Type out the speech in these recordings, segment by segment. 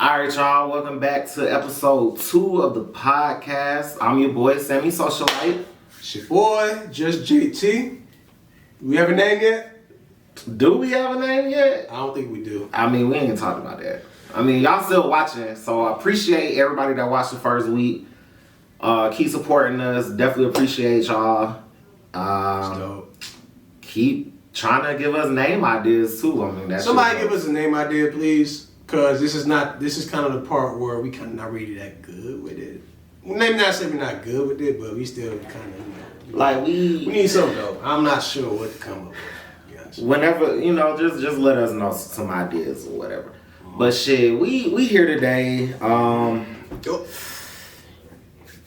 All right, y'all. Welcome back to episode 2 of the podcast. I'm your boy, Sammy Socialite. It's your boy, just JT. We have a name yet? Do we have a name yet? I don't think we do. I mean, we ain't gonna talk about that. I mean, y'all still watching, so I appreciate everybody that watched the first week. Keep supporting us. Definitely appreciate y'all. Keep trying to give us name ideas too. I mean, that's somebody give us a name idea, please. Cause this is kind of the part where we kind of not really that good with it. Maybe not say we're not good with it, but we still kind of like we need something though. I'm not sure what to come up with. Whenever just let us know some ideas or whatever. But shit, we here today.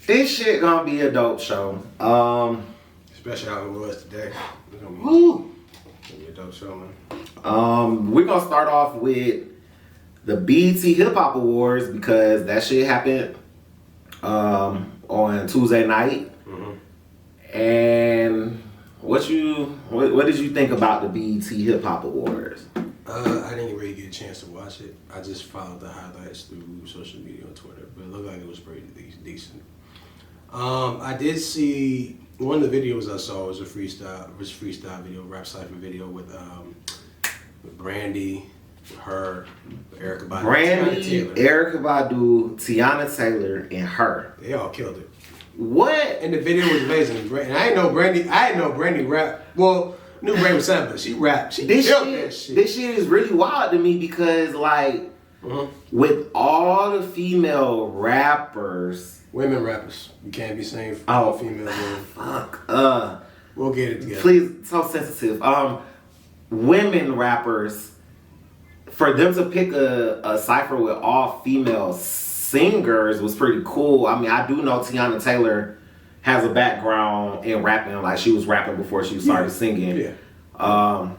This shit gonna be a dope show. Especially how it was today. It's gonna be a dope show, man. We're gonna start off with the BET Hip Hop Awards because that shit happened on Tuesday night. Mm-hmm. And what did you think about the BET Hip Hop Awards? I didn't really get a chance to watch it. I just followed the highlights through social media on Twitter, but it looked like it was pretty decent. I did see one of the videos I saw was a freestyle video, rap cypher video with Brandy, her, Erykah Badu, Brandy, Erykah Badu, Tiana Taylor, and her. They all killed it. What? And the video was amazing. And I didn't know Brandy rap. Well, knew Brandy was something, but she rapped. She killed that shit. This shit is really wild to me because, like, with all the female rappers, women rappers, you can't be saying all female women. Fuck. We'll get it together. Please, so sensitive. Women rappers. For them to pick a cipher with all female singers was pretty cool. I mean, I do know Tiana Taylor has a background in rapping. Like, she was rapping before she started singing. Yeah.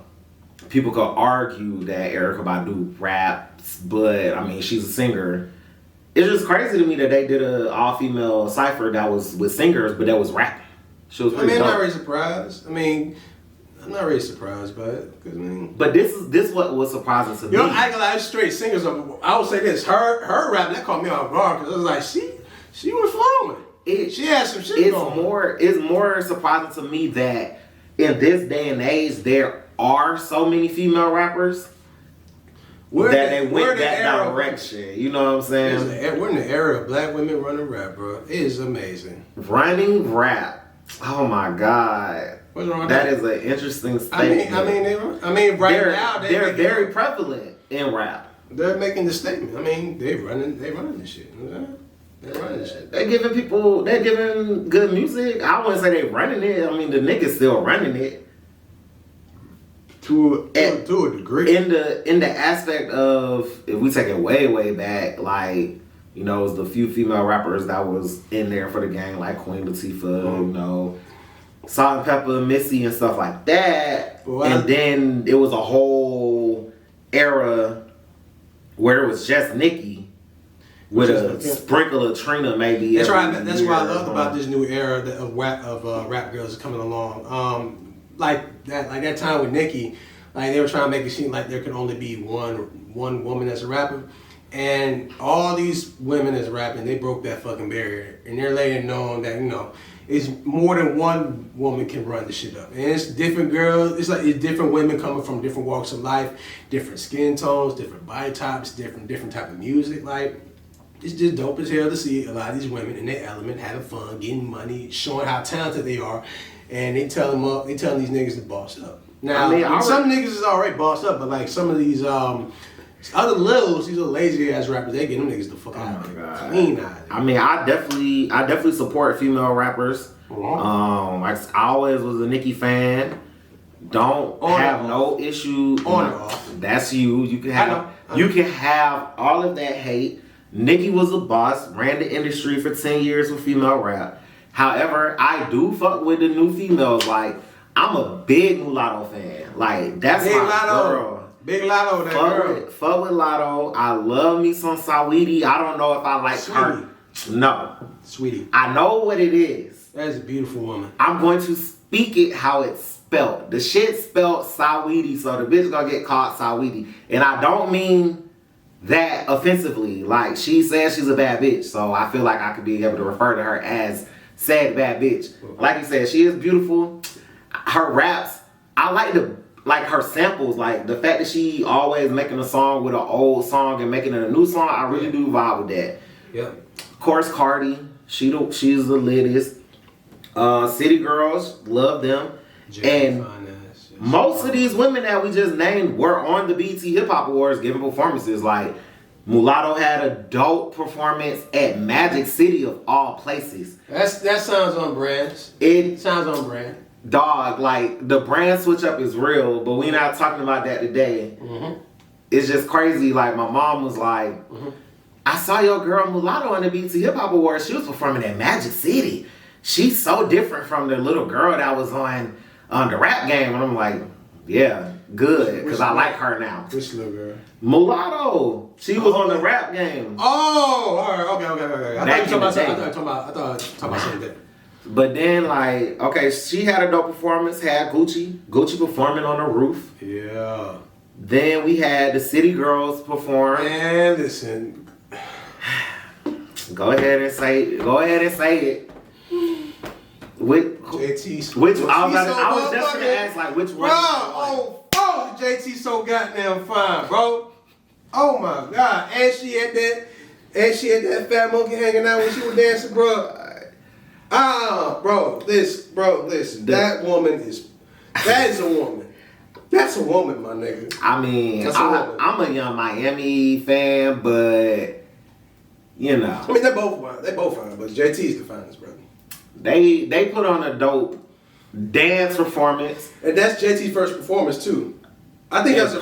People could argue that Erykah Badu raps, but, I mean, she's a singer. It's just crazy to me that they did a all-female cipher that was with singers, but that was rapping. She was pretty dope. I'm not really surprised. I'm not really surprised by it. But this what was surprising to me. You know, I like straight singers. I would say this: her rap that caught me off guard because I was like, she was flowing. She had some shit going. It's more surprising to me that in this day and age there are so many female rappers that they went that direction. You know what I'm saying? We're in the era of black women running rap, bro. It is amazing. Running rap. Oh my God. What's wrong with that? That is an interesting statement. Right now they're very prevalent in rap. They're making the statement. They running this shit. You know what I'm saying? They're running this shit. They're giving good music. I wouldn't say they running it. I mean, the niggas still running it. To a degree. In the aspect of, if we take it way back, like, you know, it was the few female rappers that was in there for the gang, like Queen Latifah, you know, Salt and Pepper, Missy, and stuff like that. Well, and then it was a whole era where it was just Nicki with a sprinkle of Trina, maybe. That's right. That's what I loved about this new era of rap girls coming along. Like that time with Nicki, like they were trying to make it seem like there could only be one woman as a rapper. And all these women that's rapping, they broke that fucking barrier. And they're letting it known that, you know, it's more than one woman can run the shit up. And it's different girls, it's different women coming from different walks of life, different skin tones, different body types, different type of music. Like, it's just dope as hell to see a lot of these women in their element, having fun, getting money, showing how talented they are. And they telling these niggas to boss up. Now, some niggas is already bossed up, but like some of these these little lazy ass rappers, they get them niggas the fuck out of there. Clean out of there. I mean, I definitely support female rappers. I always was a Nicki fan. Don't have no issue. That's you. You can have all of that hate. Nicki was a boss, ran the industry for 10 years with female rap. However, I do fuck with the new females. Like, I'm a big Mulatto fan. Like, that's big my Lotto. girl. Big Lotto, that girl. Fuck with Lotto. I love me some Saweetie. I don't know if I like her. No. Sweetie. I know what it is. That is a beautiful woman. I'm going to speak it how it's spelled. The shit spelled Saweetie, so the bitch gonna get called Saweetie. And I don't mean that offensively. Like, she says she's a bad bitch, so I feel like I could be able to refer to her as said bad bitch. Like you said, she is beautiful. Her raps, I like her samples, like the fact that she always making a song with an old song and making it a new song. I really do vibe with that. Yep. Of course, Cardi, she's the latest. City Girls, love them. And most of these women that we just named were on the BET Hip Hop Awards giving performances. Like, Mulatto had a dope performance at Magic City of all places. That sounds on brand. It sounds on brand. Dog, like, the brand switch up is real, but we're not talking about that today. Mm-hmm. It's just crazy. Like, my mom was like, I saw your girl Mulatto on the BET Hip Hop Awards. She was performing at Magic City. She's so different from the little girl that was on the Rap Game. And I'm like, yeah, good, because I like her now. Which little girl? Mulatto. She was on the Rap Game. Oh, all right. Okay. I thought you were talking about something. But then, like, okay, she had a dope performance. Had Gucci performing on the roof. Yeah. Then we had the City Girls perform. And listen. Go ahead and say it. Which I was just gonna ask, like, which one? Oh, JT so goddamn fine, bro. Oh my god. And she had that fat monkey hanging out when she was dancing, bro. Listen. That is a woman. That's a woman, my nigga. I mean, I'm a Young Miami fan, but you know. I mean, they both fine, but JT's the finest, brother. They put on a dope dance performance, and that's JT's first performance too. I think that's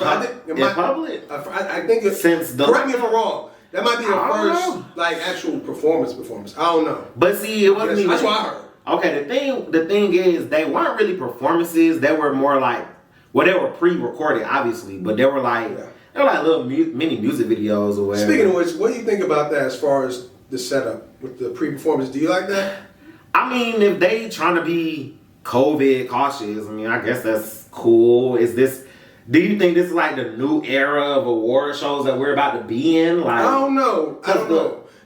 public. I think it's, since the, correct me if I'm wrong. That might be the first like actual performance. I don't know. But see, it wasn't even. That's what I heard. Okay, the thing is, they weren't really performances. They were more like, well, they were pre-recorded, obviously, but they were like little mini music videos or whatever. Speaking of which, what do you think about that as far as the setup with the pre-performance? Do you like that? I mean, if they trying to be COVID cautious, I mean, I guess that's cool. Do you think this is like the new era of award shows that we're about to be in? Like, I don't know.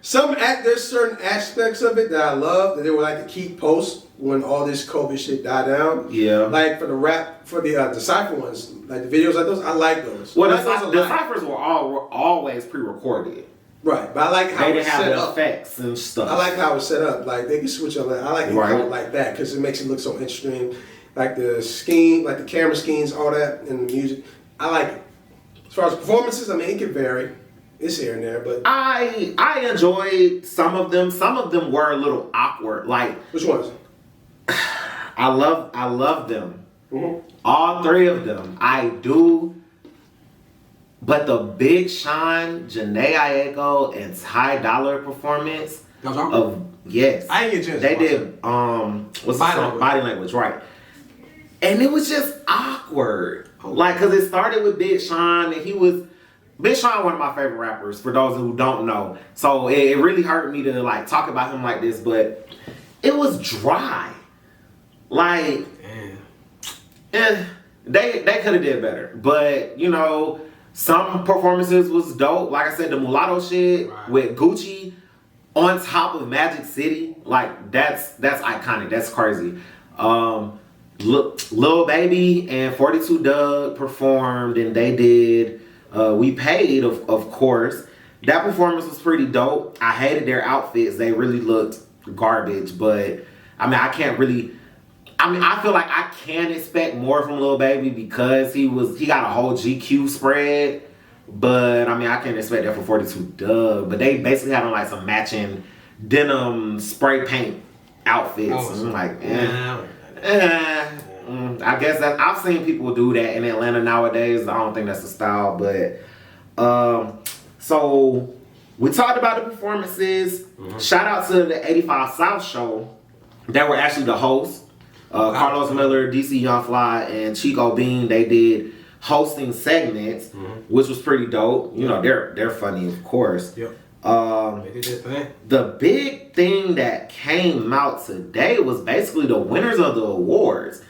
There's certain aspects of it that I love that they would like to keep post when all this COVID shit die down. Yeah. Like for the cypher ones, like the videos like those, I like those. Well, the ciphers were always pre-recorded. Right, but I like how it's set up. Effects and stuff. I like how it's set up. Like they can switch up. I like it how it like that because it makes it look so interesting. Like the scheme, like the camera schemes, all that, and the music. I like it. As far as performances, I mean, it can vary. It's here and there, but I enjoyed some of them. Some of them were a little awkward. Like, which ones? I love them. Mm-hmm. All three of them. I do. But the Big Sean, Janae Aiko, and Ty Dolla performance yes, I didn't get a chance. They did what's the song? Body Language, right? And it was just awkward, like, because it started with Big Sean, and Big Sean, one of my favorite rappers. For those who don't know, so it really hurt me to like talk about him like this, but it was dry. Like, they could have did better, but you know. Some performances was dope. Like I said, the Mulatto shit with Gucci on top of Magic City, like that's iconic. That's crazy. Lil Baby and 42 Doug performed, and they did We Paid, of course. That performance was pretty dope. I hated their outfits. They really looked garbage, but I mean, I feel like I can expect more from Lil Baby because he got a whole GQ spread. But I mean, I can't expect that for 42 Doug. But they basically had on like some matching denim spray paint outfits. And I'm like, I guess that I've seen people do that in Atlanta nowadays. I don't think that's the style. But so we talked about the performances. Mm-hmm. Shout out to the 85 South show. They were actually the hosts. Carlos Miller, DC Young Fly, and Chico Bean, they did hosting segments, which was pretty dope. You know, they're funny, of course. Yep. They did their thing. The big thing that came out today was basically the winners of the awards.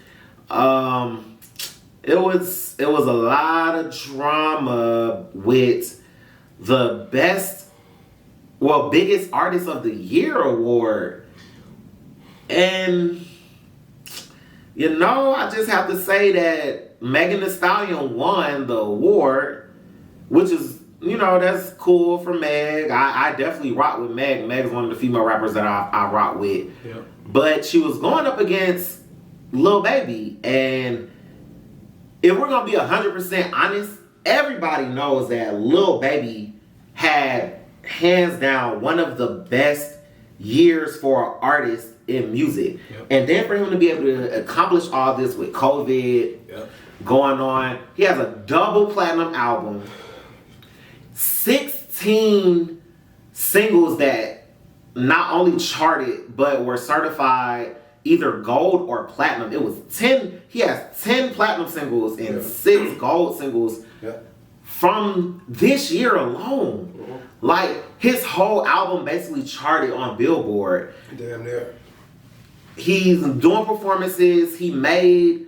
It was a lot of drama with the biggest artist of the year award. And, I just have to say that Megan Thee Stallion won the award, which is, that's cool for Meg. I definitely rock with Meg. Meg's one of the female rappers that I rock with. Yeah. But she was going up against Lil Baby. And if we're going to be 100% honest, everybody knows that Lil Baby had, hands down, one of the best years for an artist in music. Yep. And then for him to be able to accomplish all this with COVID going on, he has a double platinum album, 16 singles that not only charted but were certified either gold or platinum. It was 10, he has 10 platinum singles and 6 gold singles from this year alone. Like, his whole album basically charted on Billboard. Damn near. He's doing performances. He made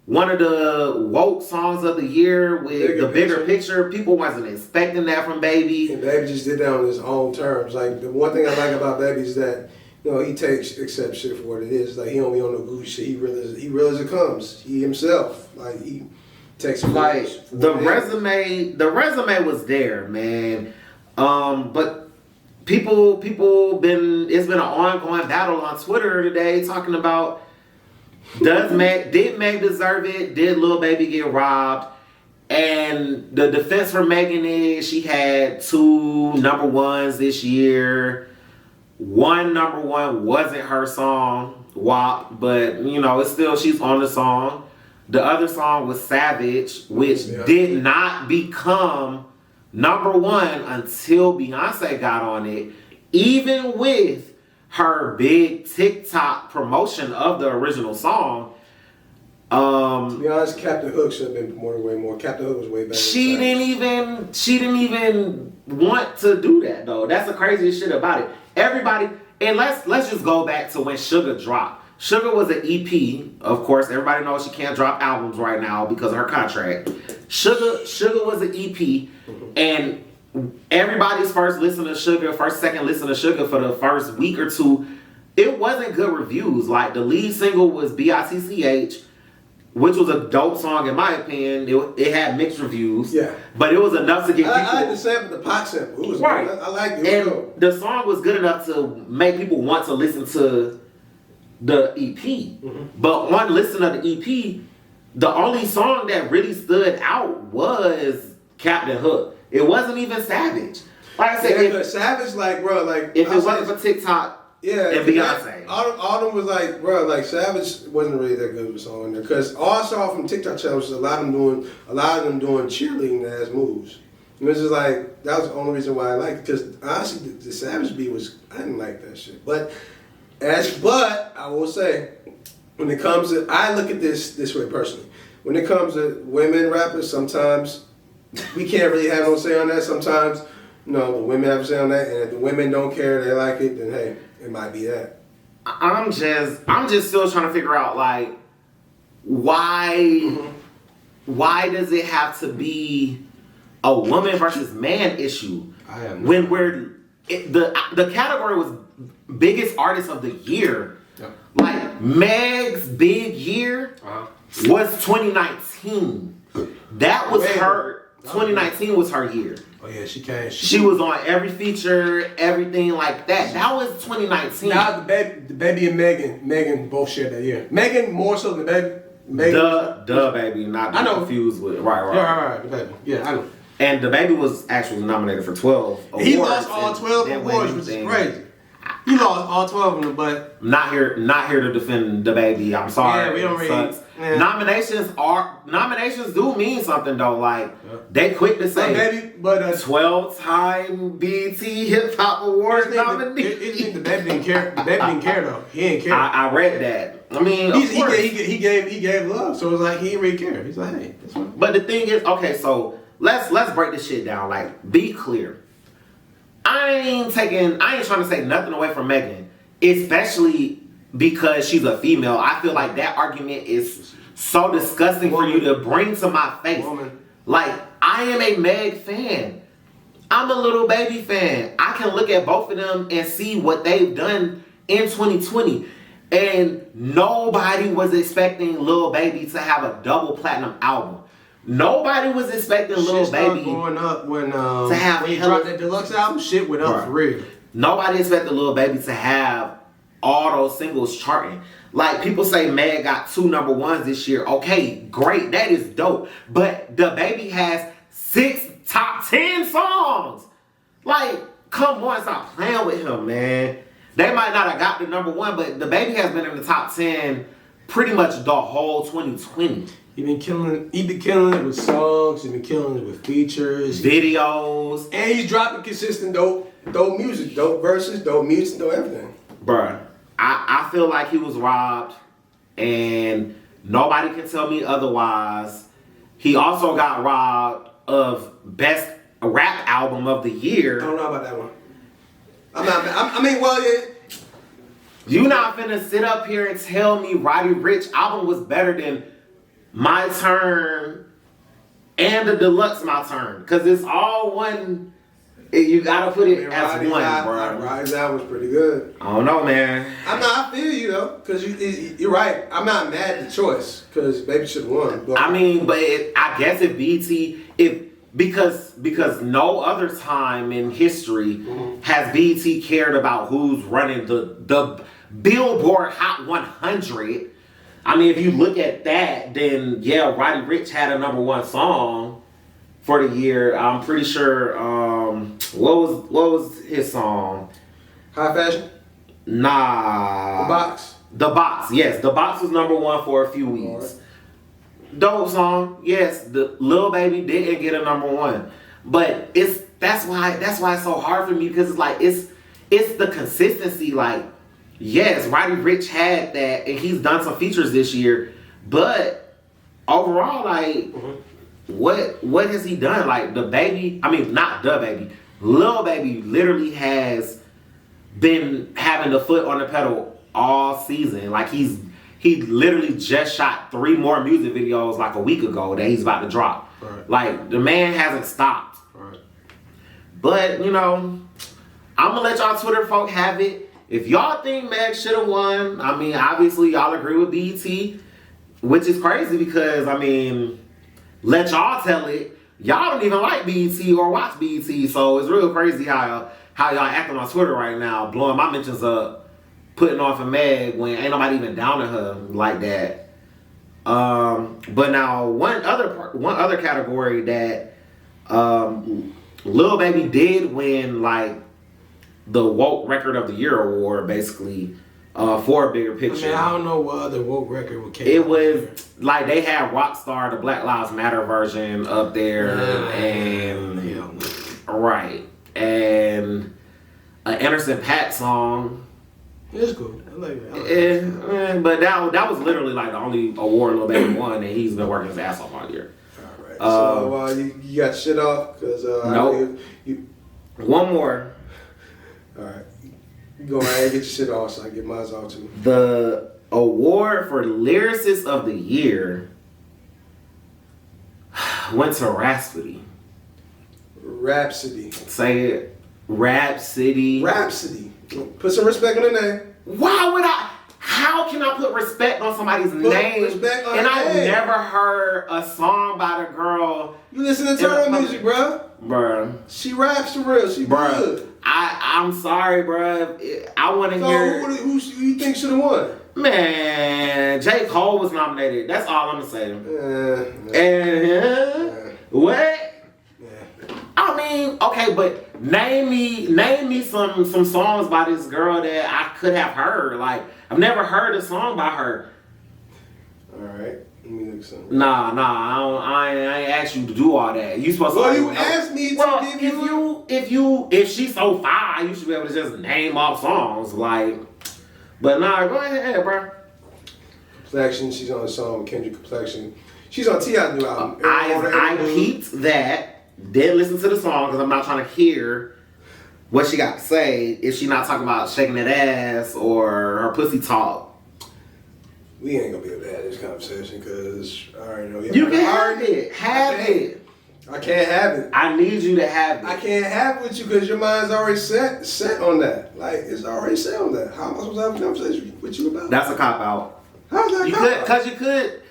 one of the woke songs of the year with the bigger picture. People wasn't expecting that from Baby. And Baby just did that on his own terms. Like, the one thing I like about Baby is that, he accepts shit for what it is. Like, he don't be on no goofy shit. He real as it comes. He himself. Like, he takes it like the resume was there, man. But people it's been an ongoing battle on Twitter today talking about did Meg deserve it? Did Lil Baby get robbed? And the defense for Megan is she had 2 number ones this year. One number one wasn't her song, WAP, but it's still, she's on the song. The other song was Savage, which did not become number one until Beyonce got on it, even with her big TikTok promotion of the original song. To be honest, Captain Hook should have been promoted way more. Captain Hook was way better. She didn't even want to do that though. That's the craziest shit about it. Everybody, and let's just go back to when Sugar dropped. Sugar was an EP. Of course, everybody knows she can't drop albums right now because of her contract. Sugar was an EP, and everybody's first second listen to Sugar for the first week or two, it wasn't good reviews. Like, the lead single was B.I.T.C.H., which was a dope song in my opinion. It had mixed reviews. Yeah. But it was enough to get people... I like the sample, the pop sample. It was right. I liked it. And the song was good enough to make people want to listen to the EP. Mm-hmm. But on listen to the EP, the only song that really stood out was Captain Hook. It wasn't even Savage. Like I said, Savage, like, bro, like... If it wasn't for TikTok... Yeah, and Beyonce. Autumn was like, bro, like Savage wasn't really that good of a song in there. Because all I saw from TikTok channels was a lot of them doing cheerleading ass moves. And it's just like, that was the only reason why I liked it. Because honestly, the Savage beat I didn't like that shit. But I will say, when it comes to, I look at this way personally. When it comes to women rappers, sometimes we can't really have no say on that. Sometimes, the women have a say on that. And if the women don't care, they like it, then hey. It might be that. I'm just still trying to figure out, like, why does it have to be a woman versus man issue? When the category was biggest artist of the year. Yep. Like, Meg's big year was 2019. That was her. 2019 was her year. Oh yeah, she came. She was on every feature, everything like that. That was 2019. Now the baby and Megan both shared that year. Megan more so than Baby. The Baby, not confused with right. The Baby. Yeah, I know. And the Baby was actually nominated for 12 awards. He lost all 12 awards, which is crazy. He lost all 12 of them, but not here to defend the Baby. I'm sorry. Yeah, we don't really. Yeah. Nominations do mean something though. Like they quick to say, 12-time BET Hip Hop Award nominee. The Baby didn't care. The Baby didn't care though. He didn't care. I read that. I mean, he gave love, so it was like he didn't really care. He's like, hey, that's fine. But the thing is, okay, so let's break this shit down. Like, be clear. I ain't trying to say nothing away from Megan, especially because she's a female. I feel like that argument is so disgusting for you to bring to my face. Like, I am a Meg fan. I'm a Lil Baby fan. I can look at both of them and see what they've done in 2020. And nobody was expecting Lil Baby to have a double platinum album. Nobody was expecting Lil Baby going up when he dropped that deluxe album. Shit went up for real. Nobody expected Lil Baby to have all those singles charting. Like, people say Meg got 2 number ones this year. Okay, great. That is dope. But the Baby has 6 top 10 songs. Like, come on, stop playing with him, man. They might not have got the number 1, but the Baby has been in the top 10 pretty much the whole 2020. He been killing it with songs. He been killing it with features, videos, and he's dropping consistent dope music, dope verses, dope music, dope everything. Bruh, I feel like he was robbed, and nobody can tell me otherwise. He also got robbed of best rap album of the year. I don't know about that one. Yeah. You not finna sit up here and tell me Roddy Ricch album was better than My Turn and the deluxe My Turn, because it's all one. You gotta put it as one, bro. Roddy's album was pretty good. I don't know, man. I feel you though, because you're right. I'm not mad at the choice, because Baby should have won. But I mean, but I guess if BET, because no other time in history has BET cared about who's running the Billboard Hot 100. I mean, if you look at that, then yeah, Roddy Ricch had a number 1 song for the year. I'm pretty sure. What was his song? High Fashion? Nah. The Box? The Box, yes. The Box was number 1 for a few weeks. Right. Dope song, yes. The Lil Baby didn't get a number 1. But that's why it's so hard for me, because it's like it's the consistency. Like, yes, Roddy Ricch had that, and he's done some features this year, but overall, like, what has he done? Like, Lil Baby literally has been having the foot on the pedal all season. Like, he literally just shot 3 more music videos like a week ago that he's about to drop. Right. Like, the man hasn't stopped. Right. But, you know, I'm gonna let y'all Twitter folk have it. If y'all think Meg should have won, I mean, obviously y'all agree with BET, which is crazy because, I mean, let y'all tell it. Y'all don't even like BET or watch BET, so it's real crazy how y'all acting on Twitter right now, blowing my mentions up, putting off of Meg when ain't nobody even down to her like that. But now one other category that Lil Baby did win, like, the Woke Record of the Year award, basically, for a bigger picture. I mean, I don't know what other Woke record would came. It was like they had Rockstar, the Black Lives Matter version, up there, and right, and an Anderson .Paak song. It's cool. I like it. But that was literally like the only award Lil Baby won, and he's been working his ass off all year. All right. So you got shit off because nope. One more. All right. Go ahead and get your shit off so I get mine off too. The award for Lyricist of the Year went to Rhapsody. Rhapsody. Say it. Rhapsody. Rhapsody. Put some respect on the name. Why would I? How can I put respect on somebody's name? Respect on and her I've name. never heard a song by the girl. You listen to her music, bro. Bruh. She raps for real. She good. I'm sorry, bruh. I want to hear. Who you think should have won? Man, J. Cole was nominated. That's all I'm gonna say. What? I mean, okay, but name me some songs by this girl that I could have heard. Like, I've never heard a song by her. All right, let me look something. Nah, I ain't asked you to do all that. You supposed to. Well, you asked me to give you. If she's so fine, you should be able to just name off songs. Like, but nah, go ahead, bro. Complexion, she's on a song with Kendrick. Complexion, she's on T.I.'s new album. I peeped that. Didn't listen to the song because I'm not trying to hear what she got to say if she not talking about shaking that ass or her pussy talk. We ain't gonna be able to have this conversation because I already know. You can have it. I can't have it. I need you to have it. I can't have it with you because your mind's already set on that. Like, it's already set on that. How am I supposed to have a conversation with you about it? That's a cop-out. How's that Because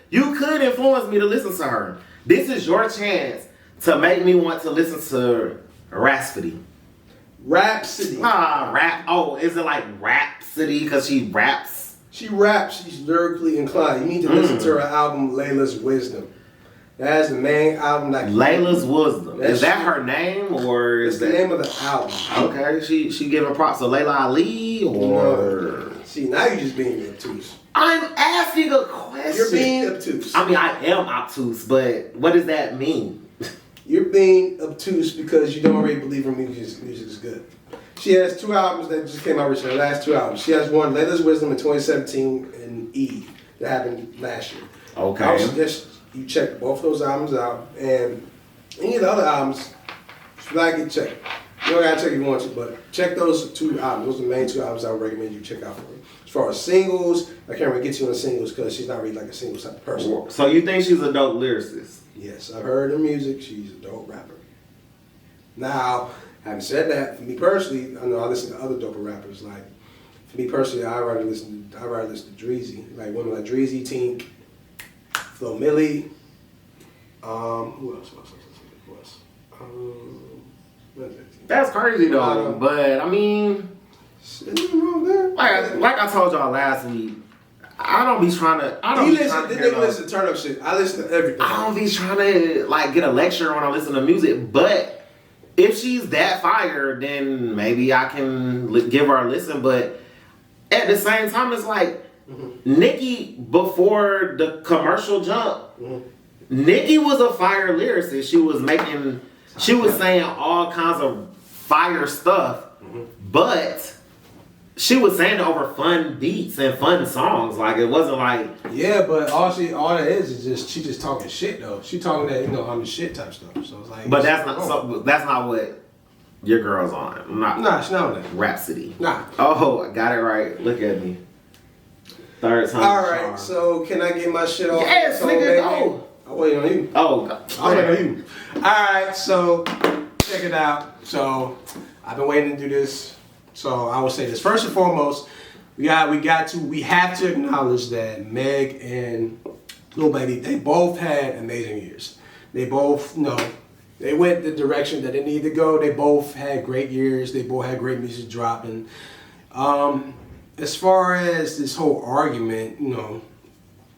you could influence me to listen to her. This is your chance to make me want to listen to Rhapsody. Rhapsody. Rap. Oh, is it like Rhapsody because she raps? She raps. She's lyrically inclined. You need to listen to her album, Layla's Wisdom. That's the main album. Layla's Wisdom. Is that her name or is the name of the album? Okay, she giving props to Layla Ali or? See, now you're just being obtuse. I'm asking a question. You're being obtuse. I mean, I am obtuse, but what does that mean? You're being obtuse because you don't already believe her music is good. She has 2 albums that just came out recently. Her last 2 albums. She has one, Layla's Wisdom in 2017, and Eve that happened last year. Okay. I would suggest you check both those albums out, and any of the other albums, you gotta get checked. You don't gotta check if you want to, but check those 2 albums. Those are the main 2 albums I would recommend you check out for me. As far as singles, I can't really get you on the singles because she's not really like a singles type of person. So you think she's a dope lyricist? Yes, I've heard her music. She's a dope rapper. Now, having said that, for me personally, I know I listen to other dope rappers. Like, for me personally, I rather listen to Dreezy. Like women like Dreezy, Tink, Flo Milli. Who else? That's crazy though. But I mean, like I told y'all last week, I don't be trying to. Listen to turn up shit. I listen to everything. I don't be trying to like get a lecture when I listen to music. But if she's that fire, then maybe I can give her a listen. But at the same time, it's like Nicki before the commercial jump. Nicki was a fire lyricist. She was saying all kinds of fire stuff, but she was saying it over fun beats and fun songs. Like it wasn't like but all that is just she just talking shit though. She talking that I'm the shit type stuff. So it's like, but that's not what your girl's on. Nah, she's not on that. Rhapsody. Nah. Oh, I got it right. Look at me. Third time. All right. So can I get my shit off? Yes, nigga. Go. I'm waiting on you. I'm waiting on you. All right. So check it out. So I've been waiting to do this. So I will say this first and foremost. We have to acknowledge that Meg and Lil Baby, they both had amazing years. They both they went the direction that they needed to go. They both had great years. They both had great music dropping. As far as this whole argument,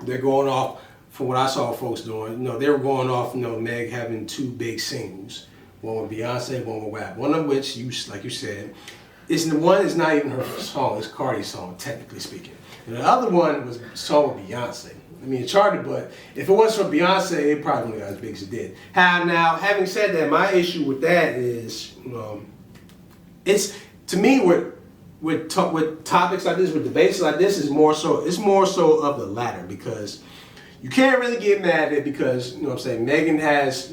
they're going off from what I saw folks doing. They were going off, Meg having 2 big singles. One with Beyonce, one with WAP. One of which, like you said, one is not even her song, it's Cardi's song, technically speaking. And the other one was a song with Beyonce. I mean, it charted, but if it wasn't for Beyonce, it probably wouldn't have as big as it did. Now, having said that, my issue with that is, it's, to me, with topics like this, with debates like this, it's more so of the latter, because you can't really get mad at it because, Megan has,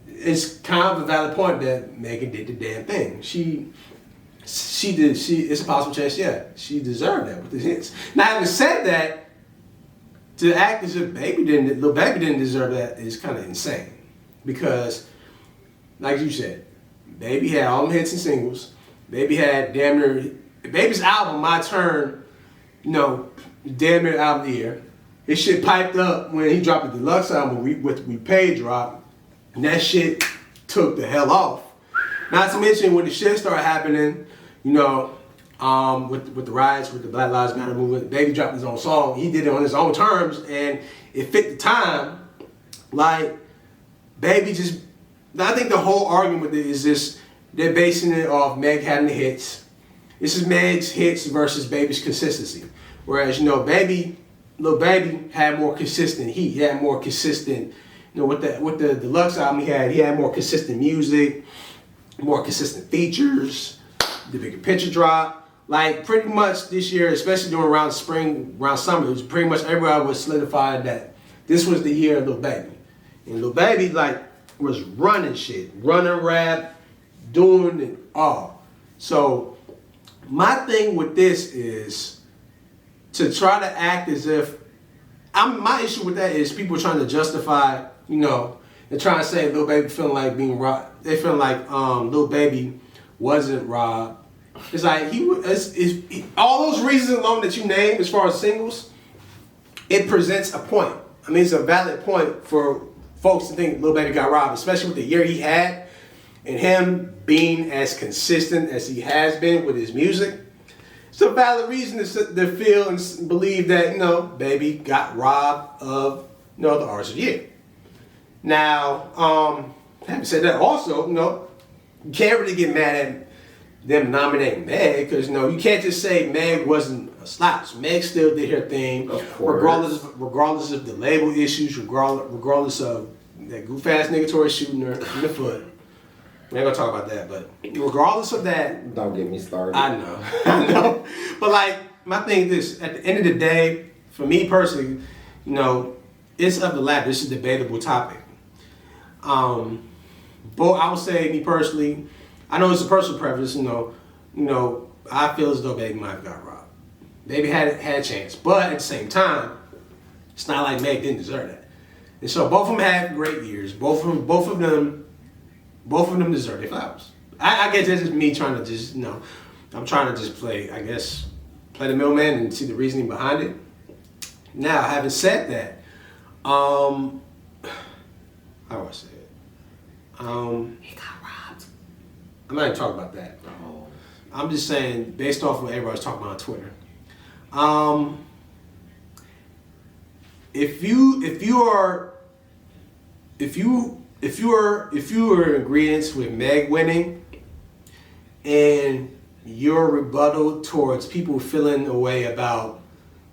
it's kind of a valid point that Megan did the damn thing. It's a possible chance, she deserved that with the hits. Now, having said that, to act as if Lil Baby didn't deserve that is kind of insane. Because, like you said, Baby had all them hits and singles. Baby had damn near, Baby's album, My Turn, damn near album of the year. His shit piped up when he dropped the deluxe album with We Paid drop. And that shit took the hell off. Not to mention when the shit started happening, with the riots, with the Black Lives Matter movement, Baby dropped his own song. He did it on his own terms, and it fit the time. Like, Baby just, I think the whole argument with it is just, they're basing it off Meg having the hits. This is Meg's hits versus Baby's consistency. Whereas, Lil Baby had more consistent heat. He had more consistent, with the deluxe album he had more consistent music, more consistent features, the bigger picture drop. Like, pretty much this year, especially during around summer, it was pretty much everybody was solidified that this was the year of Lil Baby. And Lil Baby, was running shit, running rap, doing it all. So, my thing with this is to try to act as if, my issue with that is people trying to justify, and they're trying to say Lil Baby feeling like being robbed. They feel like Lil Baby wasn't robbed. It's like all those reasons alone that you named as far as singles, it presents a point. I mean, it's a valid point for folks to think Lil Baby got robbed, especially with the year he had and him being as consistent as he has been with his music. It's a valid reason to feel and believe that, Baby got robbed of, the Artist of the Year. Now, having said that, also, you can't really get mad at them nominating Meg because, you can't just say Meg wasn't a slouch. Meg still did her thing, regardless of the label issues, regardless of that goof ass nigga Tory shooting her in the foot. We ain't gonna talk about that, but regardless of that, don't get me started. I know. But my thing is this: at the end of the day, for me personally, it's up to lap. This is a debatable topic. But I would say, me personally, I know it's a personal preference. I feel as though Baby might have got robbed. Baby had a chance, but at the same time, it's not like Meg didn't deserve that. And so both of them had great years. Both of them deserve their flowers. I guess that's just me trying to just, I'm trying to just play the middleman and see the reasoning behind it. Now, having said that, how do I say it? He got robbed. I'm not even talking about that. Oh. I'm just saying, based off what everybody's talking about on Twitter. If you are in agreement with Meg winning, and your rebuttal towards people feeling a way about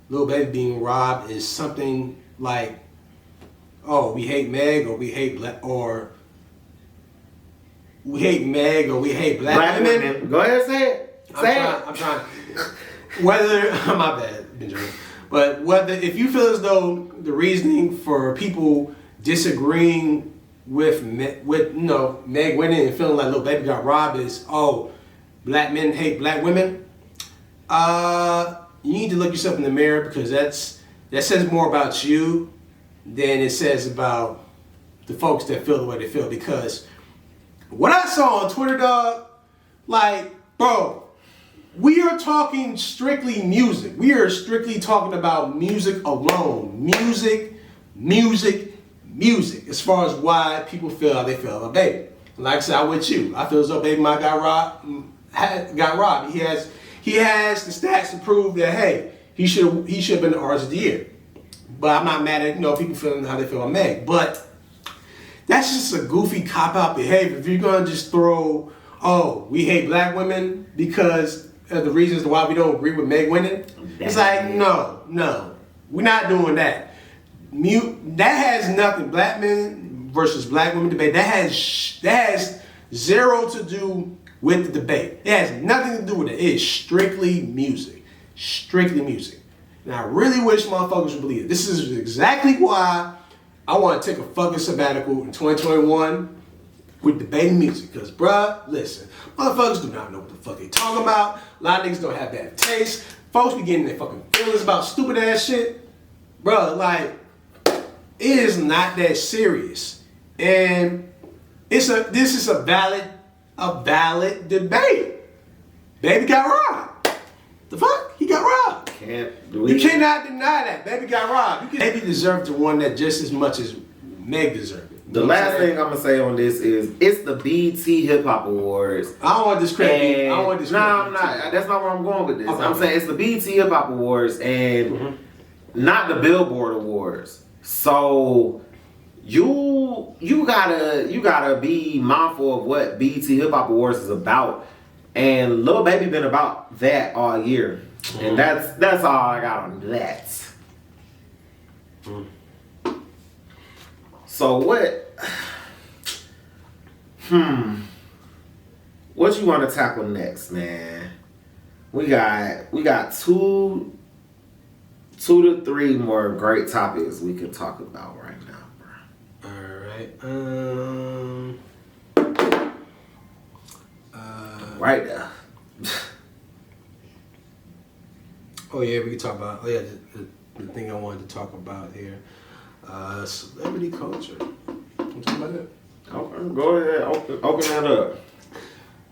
Lil Baby being robbed is something like, oh, we hate Meg, or we hate Meg, or we hate black women. Go ahead, say it. I'm trying. Whether my bad, Benjamin. But if you feel as though the reasoning for people disagreeing with Meg winning and feeling like Lil Baby got robbed is, oh, black men hate black women, you need to look yourself in the mirror, because that says more about you than it says about the folks that feel the way they feel. Because what I saw on Twitter, dog, bro, we are talking strictly music. We are strictly talking about music alone. Music. As far as why people feel how they feel about Baby. Like I said, I'm with you. I feel as though Baby might got robbed. He has the stats to prove that, hey, he should have been the Artist of the Year. But I'm not mad at people feeling how they feel about Meg. But that's just a goofy cop-out behavior. If you're gonna just throw, oh, we hate black women because of the reasons why we don't agree with Meg winning, it's like, no, we're not doing that. That has nothing. Black men versus black women debate. That has zero to do with the debate. It has nothing to do with it. It is strictly music. And I really wish motherfuckers would believe it. This is exactly why I want to take a fucking sabbatical in 2021 with debating music. Because, bruh, listen, motherfuckers do not know what the fuck they talking about. A lot of niggas don't have bad taste. Folks be getting their fucking feelings about stupid ass shit. Bruh, it is not that serious. And this is a valid debate. Baby got robbed. The fuck? He got robbed. You cannot deny that. Baby got robbed. Baby deserved to win that just as much as Meg deserved it. The last thing I'm gonna say on this is it's the BET Hip Hop Awards. I don't want to discredit. No, I'm not. That's not where I'm going with this. Okay. I'm saying it's the BET Hip Hop Awards and not the Billboard Awards. So you gotta be mindful of what BET Hip Hop Awards is about. And Lil Baby been about that all year. And that's all I got on that. So what you want to tackle next, man? We got two to three more great topics we could talk about right now, bro. Alright. Right there. Oh yeah, we can talk about the thing I wanted to talk about here. Celebrity culture. I'm talking about that. Okay, go ahead. Open that up.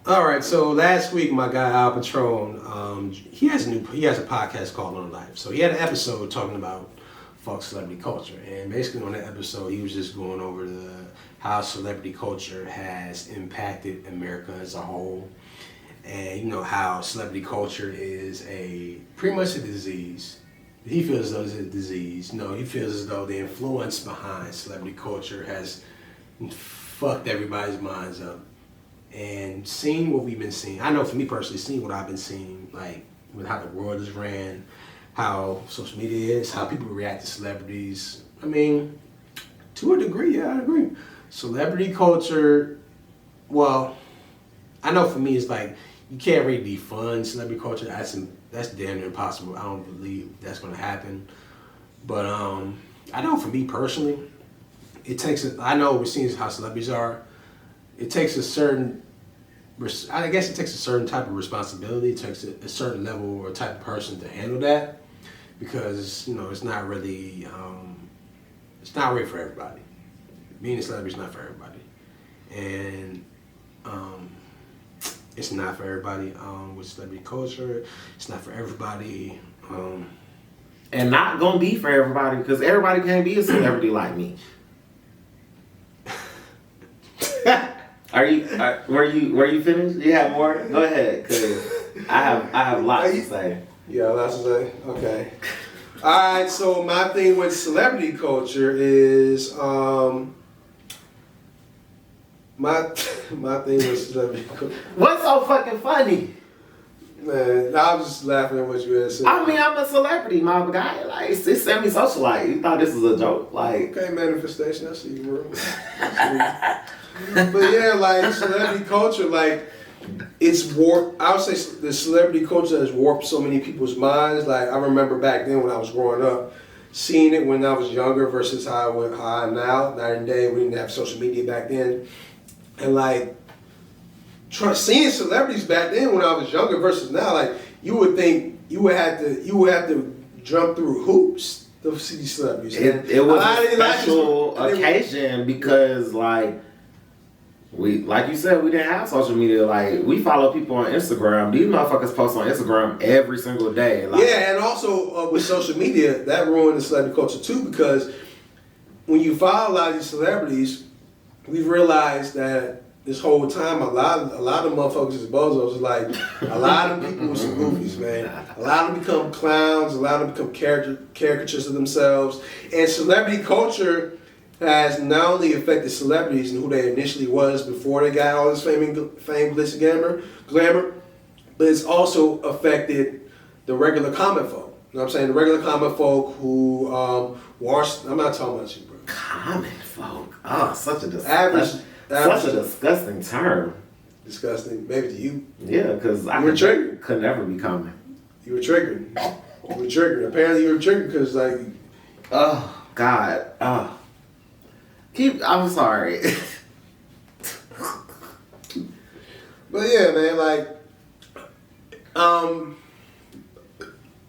All right, so last week my guy Al Patron, he has a podcast called On Life. So he had an episode talking about fuck celebrity culture, and basically on that episode he was just going over how celebrity culture has impacted America as a whole, and you know how celebrity culture is pretty much a disease. He feels as though it's a disease. No, he feels as though the influence behind celebrity culture has fucked everybody's minds up. And seeing what we've been seeing, I know for me personally, seeing what I've been seeing, like with how the world is ran, how social media is, how people react to celebrities. I mean, to a degree, yeah, I agree. Celebrity culture, well, I know for me it's like you can't really defund celebrity culture. That's damn near impossible. I don't believe that's going to happen. But I know for me personally, I know we're seeing how celebrities are. It takes a certain type of responsibility. It takes a certain level or type of person to handle that, because you know it's not really for everybody. Being a celebrity is not for everybody, and it's not for everybody with celebrity culture. It's not for everybody, and not gonna be for everybody, because everybody can't be a celebrity like me. Were you finished? You have more? Go ahead, cause I have lots to say. Yeah, lots to say. Okay. All right. So my thing with celebrity culture is my thing with celebrity culture. What's so fucking funny? Man, I was just laughing at what you had said. I mean, I'm a celebrity, my guy. Like, it's semi-socialite. You thought this was a joke? Like, okay, manifestation. I see you, bro. But yeah, like celebrity culture, like it's warped. I would say the celebrity culture has warped so many people's minds. Like I remember back then when I was growing up, seeing it when I was younger versus how I am now. Night and day. We didn't have social media back then, and like seeing celebrities back then when I was younger versus now, like you would think you would have to jump through hoops to see these celebrities. It was a special occasion because like. Like you said, we didn't have social media. Like, we follow people on Instagram. These motherfuckers post on Instagram every single day. Like, yeah, and also with social media, that ruined the celebrity culture too, because when you follow a lot of these celebrities, we've realized that this whole time, a lot of motherfuckers is bozos. Like, a lot of people are some goofies, man. A lot of them become clowns. A lot of them become caricatures of themselves. And celebrity culture has not only affected celebrities and who they initially was before they got all this fame, glitz, and glamour, but it's also affected the regular common folk. You know what I'm saying? The regular common folk who wash. I'm not talking about you, bro. Common folk. Oh, such a disgusting term. Disgusting, maybe to you. Yeah, because I could never be common. You were triggered. You were triggered. Apparently, you were triggered because like. Oh God. Oh. I'm sorry. But yeah, man, like,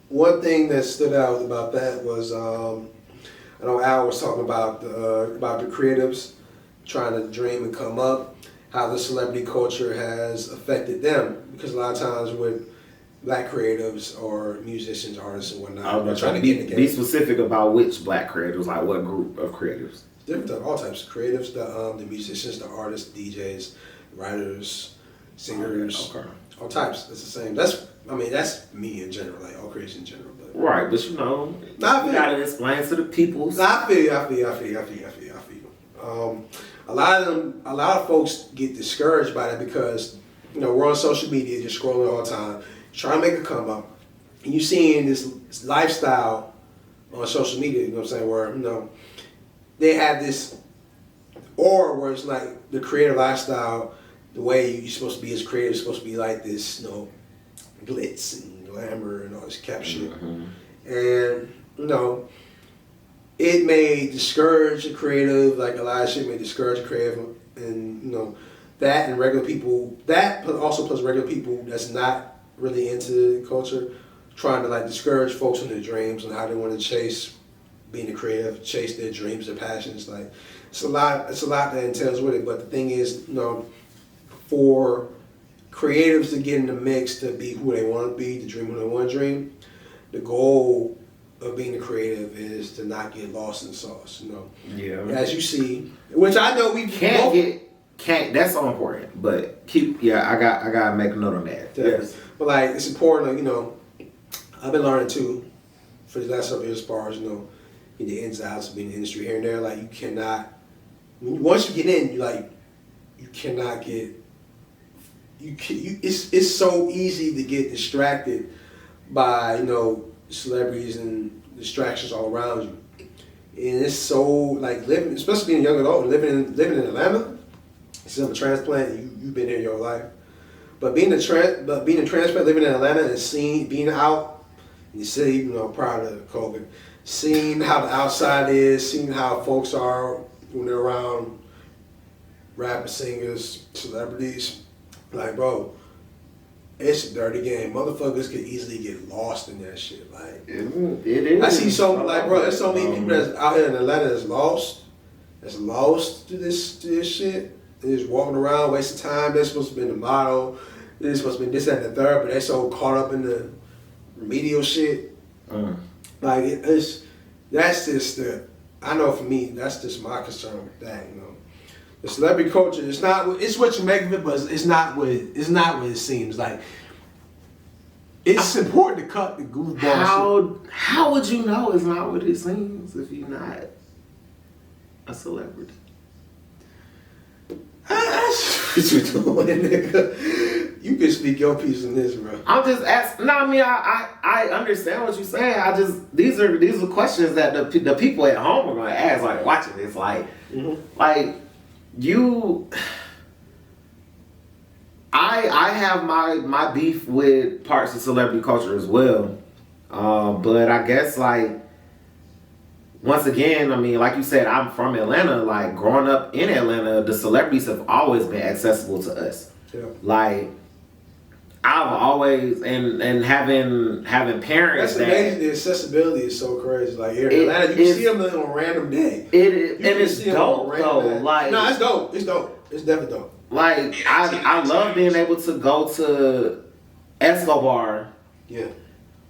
one thing that stood out about that was, I know Al was talking about the creatives trying to dream and come up, how the celebrity culture has affected them, because a lot of times with black creatives or musicians, artists, and whatnot, they're trying to get in the game. Be specific about which black creatives, like what group of creatives. Different, all types of creatives, the musicians, the artists, DJs, writers, singers, okay. All types. It's the same. That's me in general, like all creators in general. But right, but you know, you gotta explain to the people. I feel you. A lot of folks get discouraged by that because you know we're on social media, just scrolling all the time, trying to make a come up, and you seeing this lifestyle on social media. You know what I'm saying? Where you know. They have this aura where it's like the creative lifestyle, the way you're supposed to be as creative is supposed to be like this, you know, glitz and glamour and all this cap shit. Mm-hmm. And, you know, it may discourage the creative, like a lot of shit may discourage the creative, and, you know, that and regular people, that also plus regular people that's not really into culture, trying to like discourage folks on their dreams and how they want to chase being a creative, chase their dreams, their passions. Like It's a lot that entails with it. But the thing is, for creatives to get in the mix to be who they want to be, to dream who they want to dream, the goal of being a creative is to not get lost in the sauce. Yeah. As you see, which I know we can't. That's so important. But I gotta make a note on that. Yes. But like, it's important. I've been learning too for the last several years, as far as in the ins and outs of being in the industry here and there. Like, you cannot. Once you get in, you cannot get. It's so easy to get distracted by celebrities and distractions all around you, and it's so like living, especially being a young adult, living in Atlanta. Instead of a transplant, you've been here your whole life, but being a transplant, living in Atlanta and being out in the city, prior to COVID, seeing how the outside is, seeing how folks are when they're around rappers, singers, celebrities. Like, bro, it's a dirty game. Motherfuckers could easily get lost in that shit. Like, it is. I see there's so many people that's out here in Atlanta that's lost to this shit. They're just walking around, wasting time. They're supposed to be in the model. They're supposed to be this, that, and the third, but they're so caught up in the remedial shit. Like, that's just I know for me, that's just my concern with that, The celebrity culture, it's what you make of it, but it's not what it seems like. It's important to cut the goofball. How would you know it's not what it seems if you're not a celebrity? That's what you doing, nigga. You can speak your piece in this, bro. I'm just asking. No, I mean, I understand what you're saying. These are questions that the people at home are gonna ask, like watching this, like you. I have my beef with parts of celebrity culture as well, but I guess once again, I mean, like you said, I'm from Atlanta. Like, growing up in Atlanta, the celebrities have always been accessible to us. Yeah. Like, I've always and having parents. That's amazing. The accessibility is so crazy. Like, here in Atlanta, you can see them on a random day. It's dope though. Like, no, it's dope. It's dope. It's definitely dope. Like, I love being able to go to Escobar. Yeah.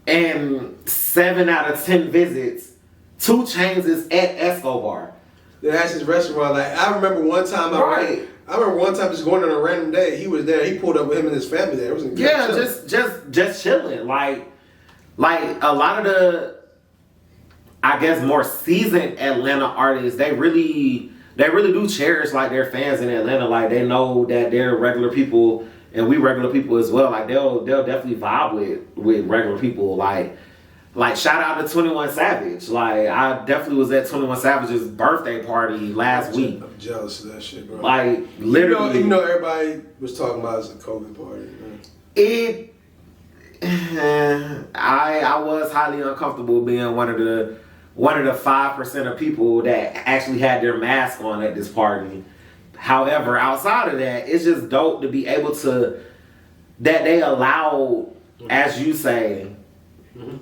And 7 out of 10 visits. 2 Chainz is at Escobar. Yeah, that's his restaurant. Like, I remember one time I remember one time just going on a random day. He was there. He pulled up with him and his family there. It was just chilling. Like a lot of the, I guess, more seasoned Atlanta artists, they really do cherish like their fans in Atlanta. Like, they know that they're regular people and we regular people as well. Like, they'll definitely vibe with regular people. Like, shout out to 21 Savage. Like, I definitely was at 21 Savage's birthday party last week. I'm jealous of that shit, bro. Like, literally. Even though everybody was talking about it as a COVID party, man. I was highly uncomfortable being one of the 5% of people that actually had their mask on at this party. However, outside of that, it's just dope to be able to, that they allow, as you say,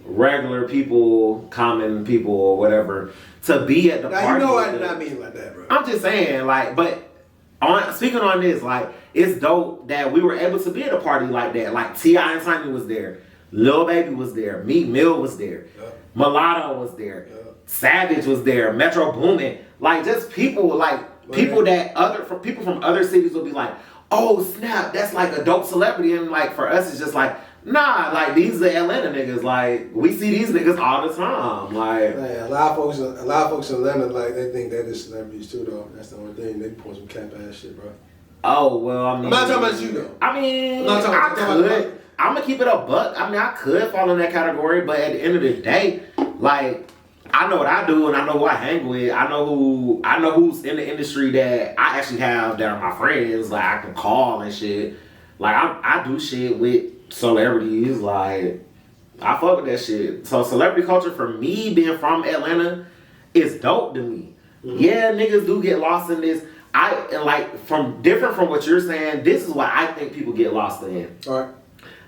regular people, common people, or whatever, to be at the party. You know I did not mean like that, bro. I'm just saying, like, but speaking on this, like, it's dope that we were able to be at a party like that. Like, T.I. and Sammy was there, Lil Baby was there, Meek Mill was there, Mulatto was there, Savage was there, Metro Boomin, like, just people, like, people from other cities will be like, oh snap, that's like a dope celebrity, and like, for us it's just like, nah, like, these are Atlanta niggas. Like, we see these niggas all the time. Like, man, a lot of folks in Atlanta, like, they think that is celebrities too, though. That's the only thing. They pull some cap ass shit, bro. Oh well, I mean, I'm not talking about you though. I mean, I'm gonna keep it a buck. I mean, I could fall in that category, but at the end of the day, like, I know what I do and I know who I hang with. I know who's in the industry that I actually have that are my friends. Like, I can call and shit. Like, I do shit with celebrities. Like, I fuck with that shit. So celebrity culture, for me, being from Atlanta, is dope to me. Yeah, niggas do get lost in this. Different from what you're saying, this is what I think people get lost in. All right.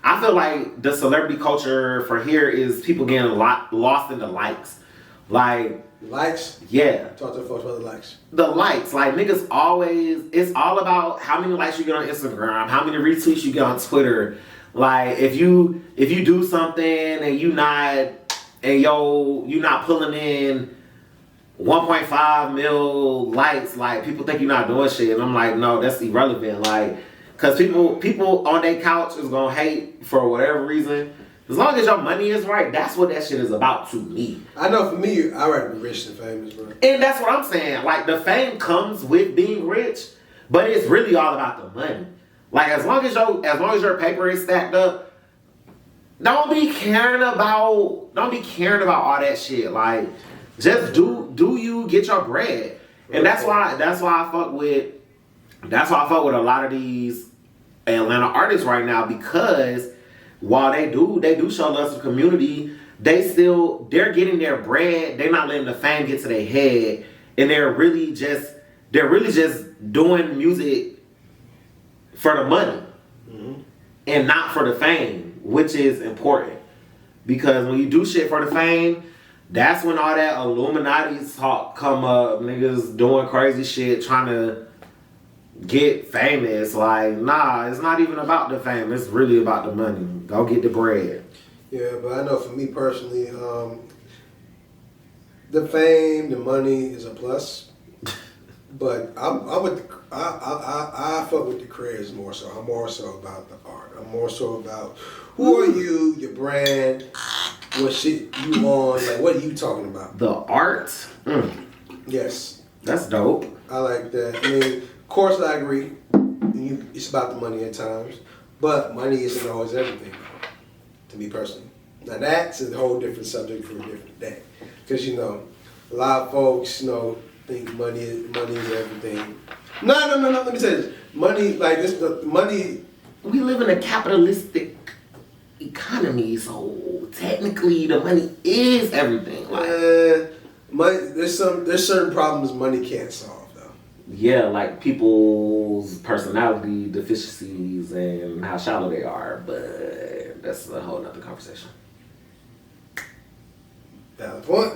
I feel like the celebrity culture for here is people getting lost in the likes. Like, Likes? Yeah. Talk to the folks about the likes. The likes. Like, niggas always, it's all about how many likes you get on Instagram, how many retweets you get on Twitter. Like, if you do something and you not pulling in 1.5 mil likes, like, people think you're not doing shit. And I'm like, no, that's irrelevant. Like, because people on their couch is going to hate for whatever reason. As long as your money is right, that's what that shit is about to me. I know for me, I'd rather be rich than famous, bro. And that's what I'm saying. Like, the fame comes with being rich, but it's really all about the money. Like, as long as your paper is stacked up, don't be caring about all that shit. Like, just do you get your bread. And that's why I fuck with a lot of these Atlanta artists right now, because while they do show love to the community, they're getting their bread. They're not letting the fame get to their head, and they're really just doing music for the money and not for the fame, which is important. Because when you do shit for the fame, that's when all that Illuminati talk come up. Niggas doing crazy shit, trying to get famous. Like, nah, it's not even about the fame. It's really about the money. Go get the bread. Yeah, but I know for me personally, the fame, the money is a plus. But I fuck with the careers more so. I'm more so about the art. I'm more so about who are you, your brand, what shit you on, like what are you talking about? The art? Yes. That's dope. I like that. I mean, of course I agree. It's about the money at times. But money isn't always everything, to me personally. Now that's a whole different subject for a different day. Because, a lot of folks, think money is everything. No, let me say this. Money, money... We live in a capitalistic economy, so technically the money is everything. Money, there's certain problems money can't solve, though. Yeah, like people's personality deficiencies and how shallow they are, but that's a whole nother conversation. Valid point.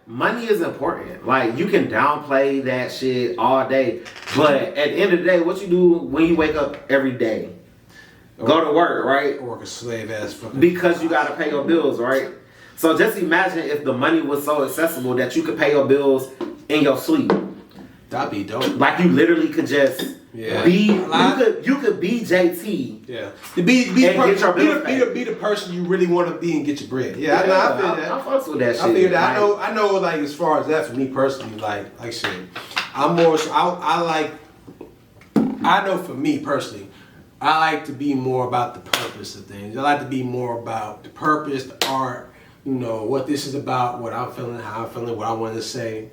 Money is important. Like, you can downplay that shit all day, but at the end of the day, what you do when you wake up every day? Go to work, right? Work a slave ass fucking. Because you gotta pay your bills, right? So just imagine if the money was so accessible that you could pay your bills in your sleep. That'd be dope. Like, you literally could just be. You could be JT. Yeah. Be the person you really want to be and get your bread. Yeah, I feel that. I fucks with that shit. I feel that. I know. Like, as far as that for me personally, like I said, I'm more. I know for me personally, I like to be more about the purpose of things. I like to be more about the purpose, the art. What this is about, what I'm feeling, how I'm feeling, what I want to say,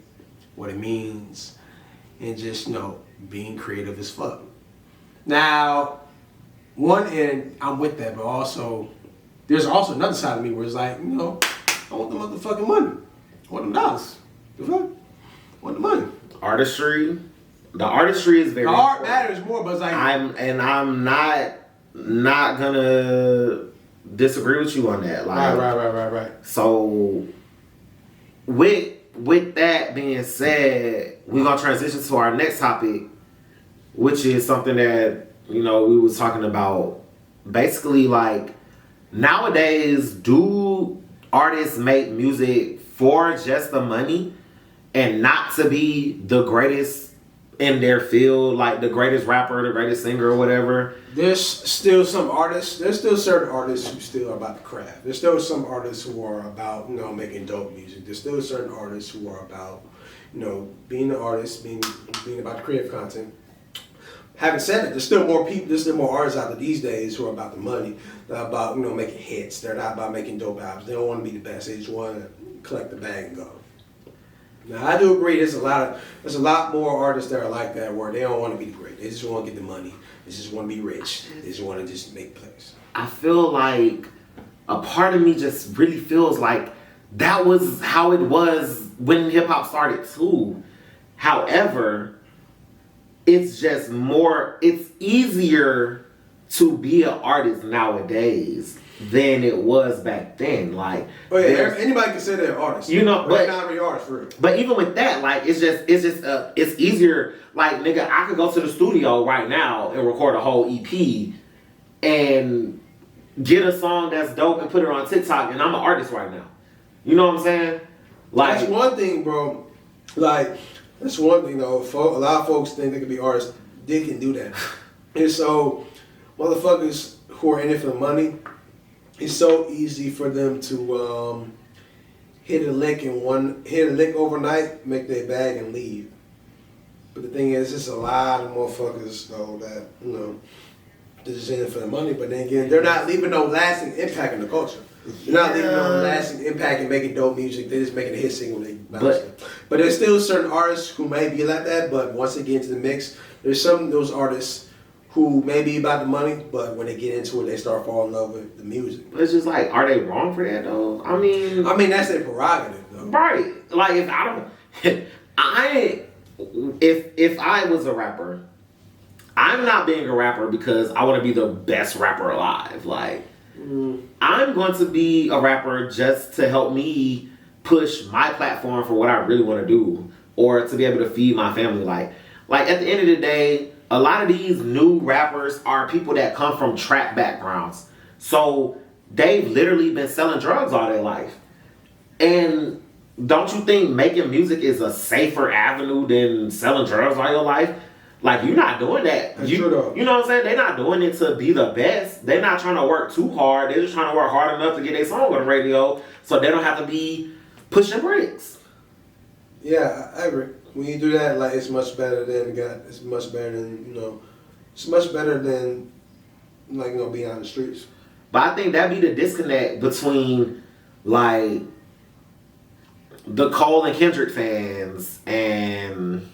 what it means, and just being creative as fuck. Now, one end, I'm with that, but also, there's also another side of me where it's like, I want the motherfucking money. I want them dollars. The fuck? I want the money. Artistry. The artistry is very important. The art matters more, but it's like... I'm not gonna disagree with you on that. Like, right. So, with that being said, we're gonna transition to our next topic, which is something that we was talking about. Basically, like, nowadays, do artists make music for just the money and not to be the greatest in their field, like the greatest rapper, the greatest singer, or whatever? There's still some artists. There's still certain artists who still are about the craft. There's still some artists who are about making dope music. There's still certain artists who are about being an artist, being about the creative content. Having said it, there's still more people. There's still more artists out there these days who are about the money. They're about making hits. They're not about making dope albums. They don't want to be the best. They just want to collect the bag and go. Now, I do agree. There's a lot more artists that are like that, where they don't want to be the great. They just want to get the money. They just want to be rich. They just want to just make plays. I feel like a part of me just really feels like that was how it was when hip hop started too. However, it's just more. It's easier to be an artist nowadays than it was back then. Like, oh yeah, anybody can say they're an artist. You know, but not really artists for real. But even with that, like, it's easier. Like, nigga, I could go to the studio right now and record a whole EP and get a song that's dope and put it on TikTok, and I'm an artist right now. You know what I'm saying? Like, that's one thing, bro. Like, that's one thing though. A lot of folks think they can be artists. They can do that. And so, motherfuckers who are in it for the money, it's so easy for them to hit a lick overnight, make their bag and leave. But the thing is, it's a lot of motherfuckers though that, you know, they're just in it for the money, but then again, they're not leaving no lasting impact in the culture. They're not leaving no lasting impact and making dope music. They're just making a hit single. But there's still certain artists who may be like that, but once they get into the mix, there's some of those artists who may be about the money, but when they get into it, they start falling in love with the music. It's just like, are they wrong for that though? I mean, that's their prerogative though. Right. Like, if I don't, if I was a rapper, I'm not being a rapper because I want to be the best rapper alive. Like, I'm going to be a rapper just to help me push my platform for what I really want to do, or to be able to feed my family. Like at the end of the day, a lot of these new rappers are people that come from trap backgrounds. So they've literally been selling drugs all their life. And don't you think making music is a safer avenue than selling drugs all your life? Like, you're not doing that. That's true though. You know what I'm saying? They're not doing it to be the best. They're not trying to work too hard. They're just trying to work hard enough to get their song on the radio so they don't have to be pushing bricks. Yeah, I agree. When you do that, like, it's much better than like, you know, being on the streets. But I think that'd be the disconnect between, like, the Cole and Kendrick fans and,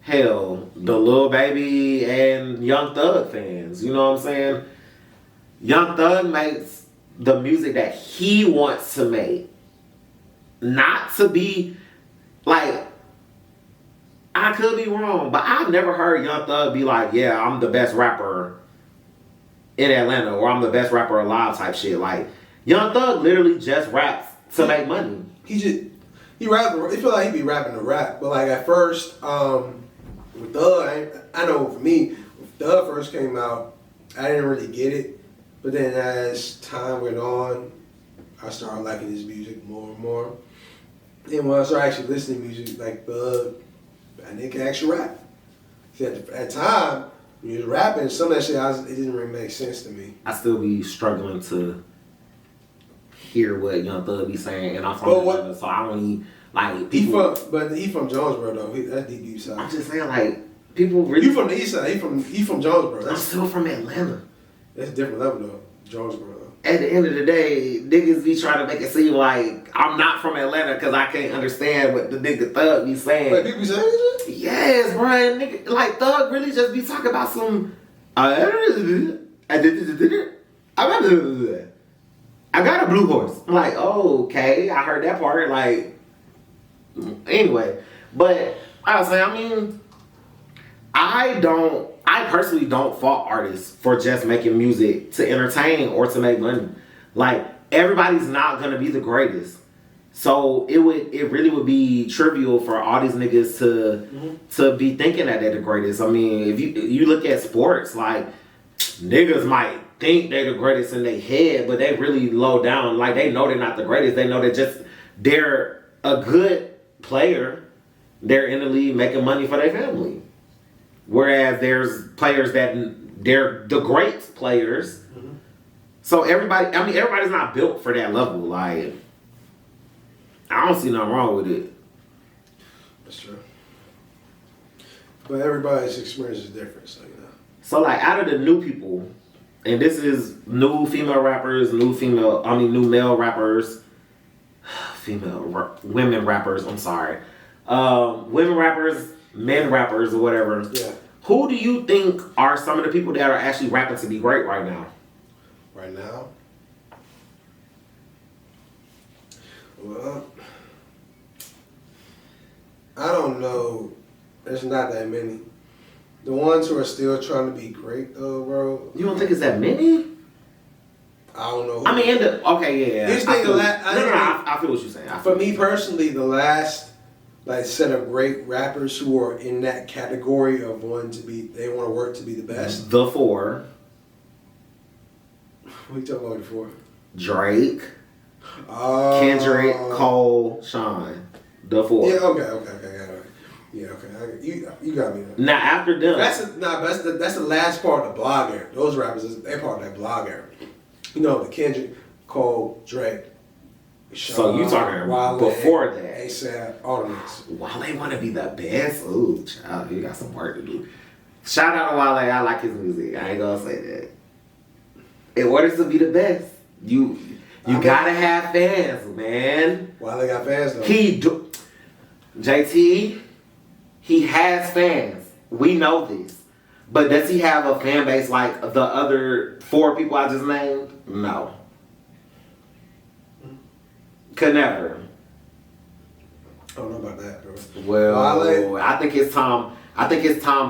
hell, the Lil Baby and Young Thug fans. You know what I'm saying? Young Thug makes the music that he wants to make. Not to be, like, I could be wrong, but I've never heard Young Thug be like, yeah, I'm the best rapper in Atlanta, or I'm the best rapper alive type shit. Like, Young Thug literally just raps to make money. He rap. He feel like he be rapping to rap, but like at first, with Thug, I know for me, when Thug first came out, I didn't really get it. But then as time went on, I started liking his music more and more. And when I started actually listening to music like Thug, that nigga can actually rap. See, at the time, when he was rapping, some of that shit, it didn't really make sense to me. I still be struggling to hear what Young Thug be saying, and I'm from Atlanta, so I don't even, like, people... He from Jonesboro, though. That's deep east side. I'm just saying, like, people really... You from the east side. He from Jonesboro. I'm still from Atlanta. That's a different level, though. Jonesboro, though. At the end of the day, niggas be trying to make it seem like I'm not from Atlanta because I can't understand what the nigga Thug be saying. Wait, people be saying that shit? Yes, bro. Nigga, like, Thug really just be talking about some... I got a blue horse. I'm like, oh, okay, I heard that part. Like, anyway. But, I was saying, I mean, I personally don't fault artists for just making music to entertain or to make money. Like, everybody's not gonna be the greatest. So it really would be trivial for all these niggas to be thinking that they're the greatest. I mean, if you look at sports, like, niggas might think they're the greatest in their head, but they really low down. Like, they know they're not the greatest. They know they're a good player. They're in the league making money for their family. Whereas there's players that they're the great players. Mm-hmm. So everybody's not built for that level. Like, I don't see nothing wrong with it. That's true. But everybody's experience is different, so, you know. So, like, out of the new people, and this is new female rappers, new male rappers, women rappers, I'm sorry. Women rappers, men rappers, or whatever. Yeah. Who do you think are some of the people that are actually rapping to be great right now? Right now? Well, I don't know. There's not that many. The ones who are still trying to be great, though, bro. You don't think it's that many? I don't know. I mean, okay, yeah. I feel what you're saying. For me personally, the last set of great rappers who are in that category of they want to work to be the best. The Four. What are you talking about before? Drake. Kendrick, Cole, Sean. The Four. Yeah, okay. Yeah, okay. You got me. Now after them, that's the last part of the blog era. Those rappers, they're part of that blog era. You know, the Kendrick, Cole, Drake, Sean, so you talking Wale, before that? ASAP, all of this. Wale want to be the best. Ooh, child, you got some work to do. Shout out to Wale. I like his music. I ain't gonna say that. In order to be the best, you gotta have fans, man. Wale got fans though. JT, he has fans. We know this. But does he have a fan base like the other 4 people I just named? No. Could never. I don't know about that, bro. Well, Wale, I think his time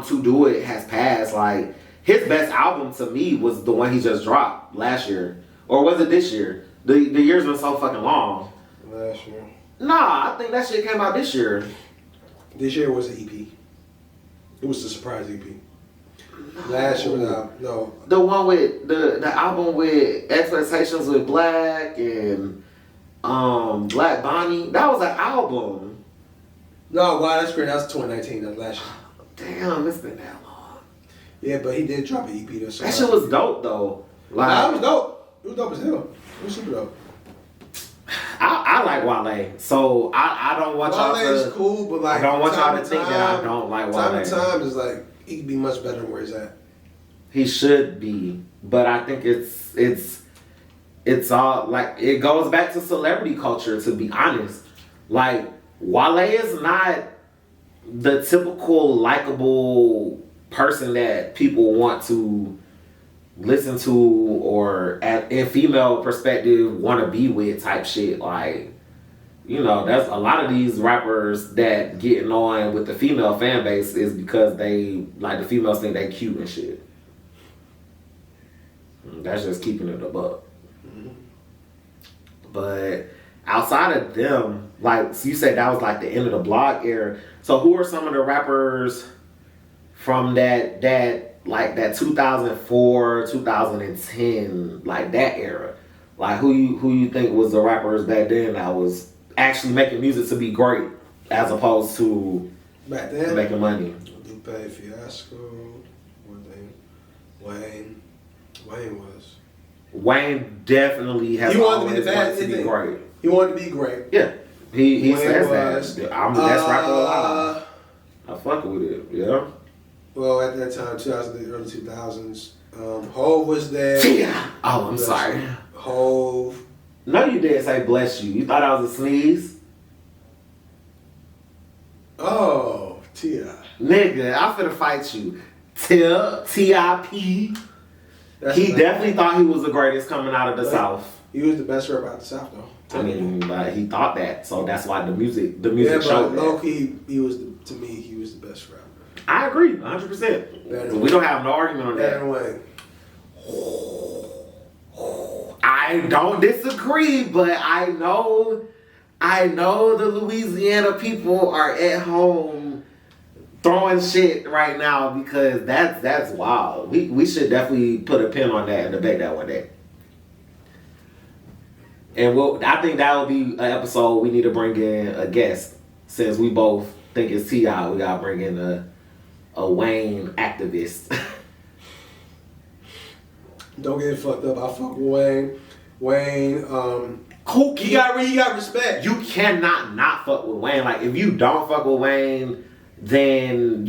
to do it has passed. Like, his best album to me was the one he just dropped last year. Or was it this year? The year's been so fucking long. Last year. Nah, I think that shit came out this year. This year was an EP. It was the surprise EP. Last year was no. The one with the album with Expectations with Black and Black Bonnie. That was an album. No, wow, that's great. That was 2019. That was last year. Damn, it's been that long. Yeah, but he did drop an EP though. So that shit was dope though. Like, nah, it was dope. It was dope as hell. It was super dope. I like Wale, so I don't want y'all to. Wale is cool, but like I don't want y'all to think that I don't like Wale. Time to time is like he could be much better than where he's at. He should be, but I think it's all like it goes back to celebrity culture. To be honest, like Wale is not the typical likable person that people want to listen to or in female perspective want to be with type shit. Like, you know, that's a lot of these rappers that getting on with the female fan base is because they like the females think they cute and shit. That's just keeping it a buck. Mm-hmm. But outside of them, like, so you said that was like the end of the blog era. So who are some of the rappers from that 2004, 2010, like that era? Like who you think was the rappers back then that was actually making music to be great as opposed to back then making money? Lupe Fiasco, one thing. Wayne definitely has always wanted to be great. He wanted to be great. Yeah. He says that. I'm the best rapper alive. I fuck with it, yeah. Well, at that time, early 2000s, Hove was there. Yeah. Oh, I'm sorry. Hove. No, you didn't say bless you. You thought I was a sneeze? Oh, T.I. Nigga, I'm finna fight you. T.I.P. He definitely thought he was the greatest coming out of the South. He was the best rapper out of the South, though. I mean, he thought that, so that's why the music showed that. Low-key, he was the best rapper. I agree, 100%. We don't have no argument on that. Better Wayne. I don't disagree, but I know the Louisiana people are at home throwing shit right now because that's wild. We should definitely put a pin on that and debate that one day. And I think that will be an episode we need to bring in a guest. Since we both think it's T.I., we gotta bring in a Wayne activist. Don't get fucked up. I fuck with Wayne. Wayne, he got respect. You cannot not fuck with Wayne. Like, if you don't fuck with Wayne, then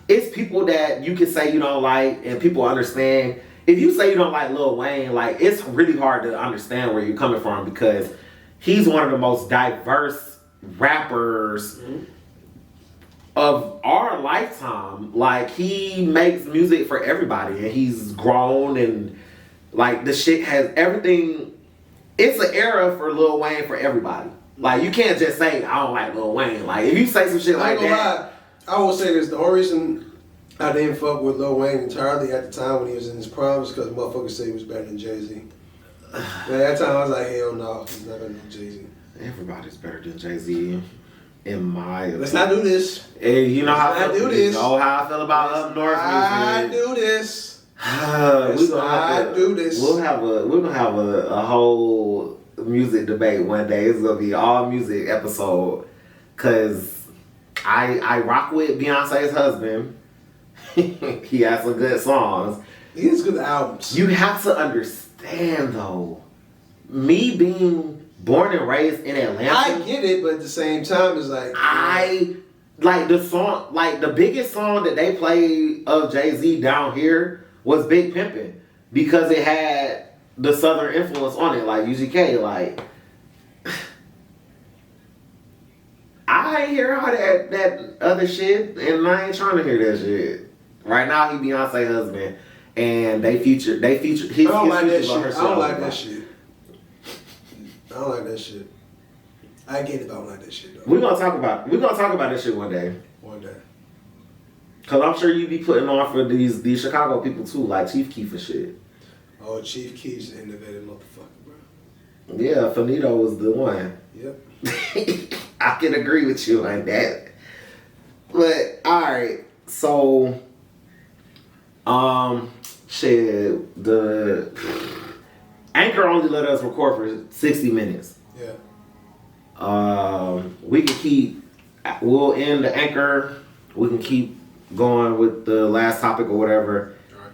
it's people that you can say you don't like and people understand. If you say you don't like Lil Wayne, like, it's really hard to understand where you're coming from because he's one of the most diverse rappers of our lifetime. Like, he makes music for everybody and he's grown and like the shit has everything. It's an era for Lil Wayne for everybody. Like, you can't just say I don't like Lil Wayne. Like, if you say some shit like that, I will say this: the only reason I didn't fuck with Lil Wayne entirely at the time when he was in his prime is because motherfuckers said he was better than Jay-Z. At that time, I was like, hell no, he's not better than Jay-Z. Everybody's better than Jay-Z, in my opinion. Let's not do this. Hey, you know how I feel, do this. You know how I feel about up north music. I do this. Let's not do this. We're gonna have a whole music debate one day. It's gonna be all music episode. Cause I rock with Beyonce's husband. He has some good songs. He has good albums. You have to understand though, me being born and raised in Atlanta. I get it, but at the same time, it's like I like the song, like the biggest song that they played of Jay-Z down here was Big Pimpin' because it had the Southern influence on it, like UGK. Like I ain't hear all that other shit, and I ain't trying to hear that shit. Right now, he Beyonce's husband, and they featured his I don't like that features on shit. her I song. don't like that shit. I don't like that shit. I get it, but I don't like that shit though. We're gonna talk about this shit one day. One day. Cause I'm sure you be putting on for these Chicago people too, like Chief Keef and shit. Oh, Chief Keef's an innovative motherfucker, bro. Yeah, Finito was the one. Yep. I can agree with you on that. But alright, so shit, the Anchor only let us record for 60 minutes. Yeah. We'll end the Anchor. We can keep going with the last topic or whatever. Alright.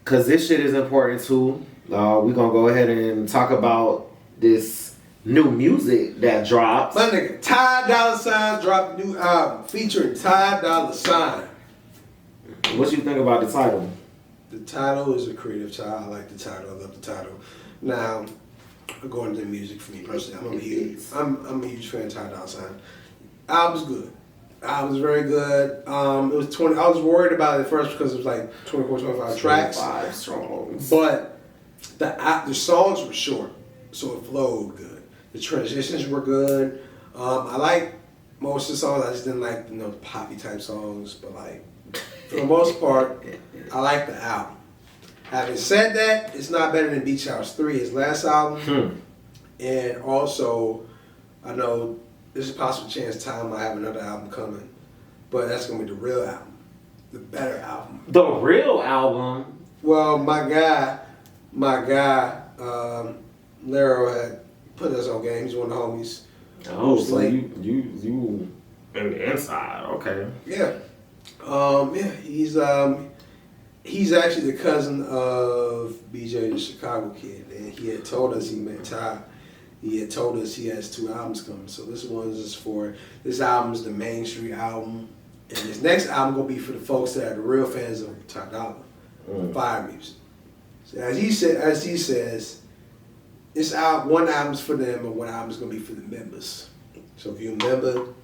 Cause this shit is important too. We're gonna go ahead and talk about this new music that drops. My nigga, Ty Dolla $ign dropped a new album featuring Ty Dolla $ign. What you think about the title? The title is a creative title. I like the title. I love the title. Now, going to the music for me personally, I'm a huge fan of Ty Dolla $ign. Album's good. Album's very good. It was 20. I was worried about it at first because it was like 24, 25 tracks. 25 songs. But the songs were short, so it flowed good. The transitions were good. I like most of the songs. I just didn't like the poppy type songs, but like for the most part, I like the album. Having said that, it's not better than Beach House 3, his last album. And also, I know there's a possible chance Ty might have another album coming, but that's gonna be the real album, the better album. The real album? Well, my guy, Laro had put us on game. He's one of the homies. Oh, so you in the inside? Okay. Yeah. He's actually the cousin of BJ, the Chicago kid, and he had told us he met Ty. He had told us he has 2 albums coming. So this album's the Main Street album, and this next album gonna be for the folks that are the real fans of Ty Dolla, fire music. So as he says, this one album's for them, and one album's gonna be for the members. So if you're a member,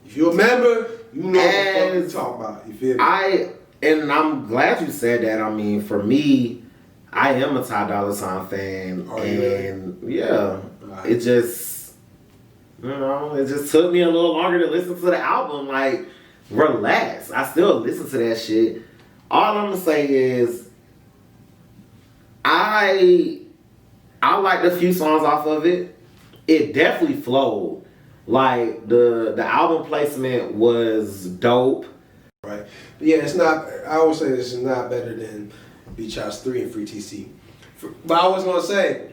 if you're a member, you know what the fuck we talking about. You feel me? And I'm glad you said that. I mean, for me, I am a Ty Dolla $ign fan, and yeah, right. It just took me a little longer to listen to the album. Like, relax. I still listen to that shit. All I'm gonna say is, I liked a few songs off of it. It definitely flowed. Like the album placement was dope. Right. But yeah, it's not. I always say this is not better than Beach House 3 and Free TC. But I was gonna say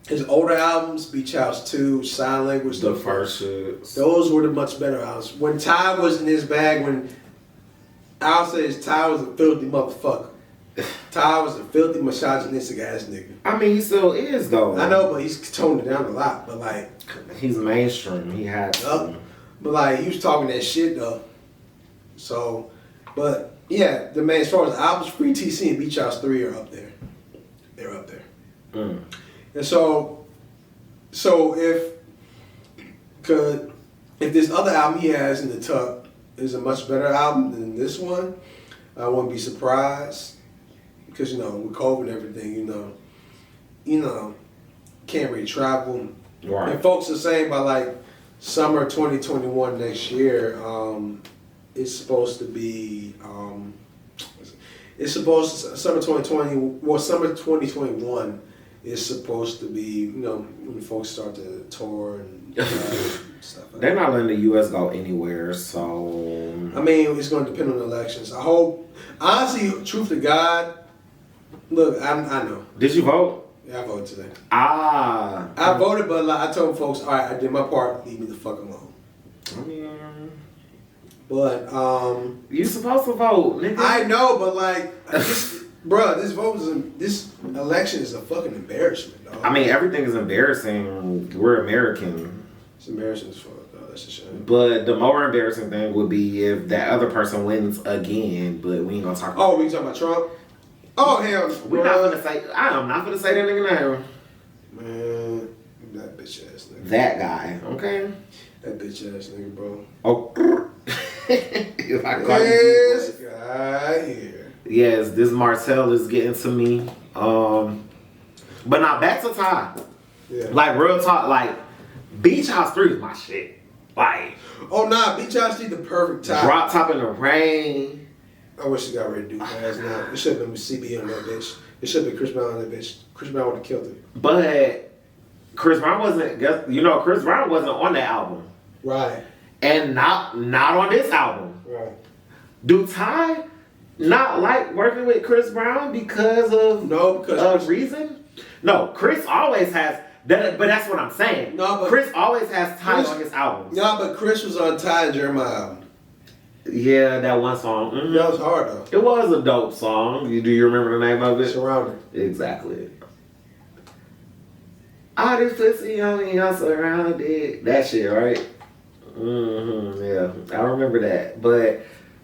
his older albums, Beach House 2, Sign Language, the first shit. Those were the much better albums. When Ty was in his bag, I'll say Ty was a filthy motherfucker. Ty was a filthy misogynistic ass nigga. I mean, he still is though. I know, but he's toned it down a lot. But like, he's mainstream. He had to. But like, he was talking that shit though. So, but yeah, as far as albums, Free TC and Beach House 3 are up there. They're up there. And so if this other album he has in the tuck is a much better album than this one, I wouldn't be surprised. Because, with COVID and everything, can't really travel. Right. And folks are saying by like summer 2021 next year, it's supposed to be, summer 2021 is supposed to be, you know, when folks start to tour and stuff like They're not letting the U.S. go anywhere, so... I mean, it's going to depend on the elections. I hope, honestly, truth to God, look, I know. Did you vote? Yeah, I voted today. I voted, but like, I told folks, all right, I did my part, leave me the fuck alone. I mean... But, you supposed to vote, nigga. I know, but like, bruh, this election is a fucking embarrassment, dog. I mean, everything is embarrassing. We're American. It's embarrassing as fuck, though. That's a shame. But the more embarrassing thing would be if that other person wins again, but we ain't gonna talk about we talking about Trump? Oh, hell. We're not gonna say, I am not gonna say that nigga name. Man, that bitch ass nigga. That guy, okay? That bitch ass nigga, bro. Oh. If I call this guy here. Yes, this Marcel is getting to me. But now back to Ty. Yeah. Like real talk, like Beach House 3 is my shit. Like oh nah, Beach House 3 the perfect time. Drop Top in the Rain. I wish he got ready to do ass now. It should have been CB on that bitch. It should have been Chris Brown on that bitch. Chris Brown would have killed it. But Chris Brown wasn't on that album. Right. And not on this album. Right. Do Ty not like working with Chris Brown because of reason? No, Chris always has that, but that's what I'm saying. No, but Chris always has Ty on his albums. No, but Chris was on Ty and Jeremiah album. Yeah, that one song. Mm-hmm. That was hard though. It was a dope song. Do you remember the name of it? Surrounded. Exactly. All this pussy on me, I'm surrounded. That shit, right? Mm-hmm. Yeah, I remember that. But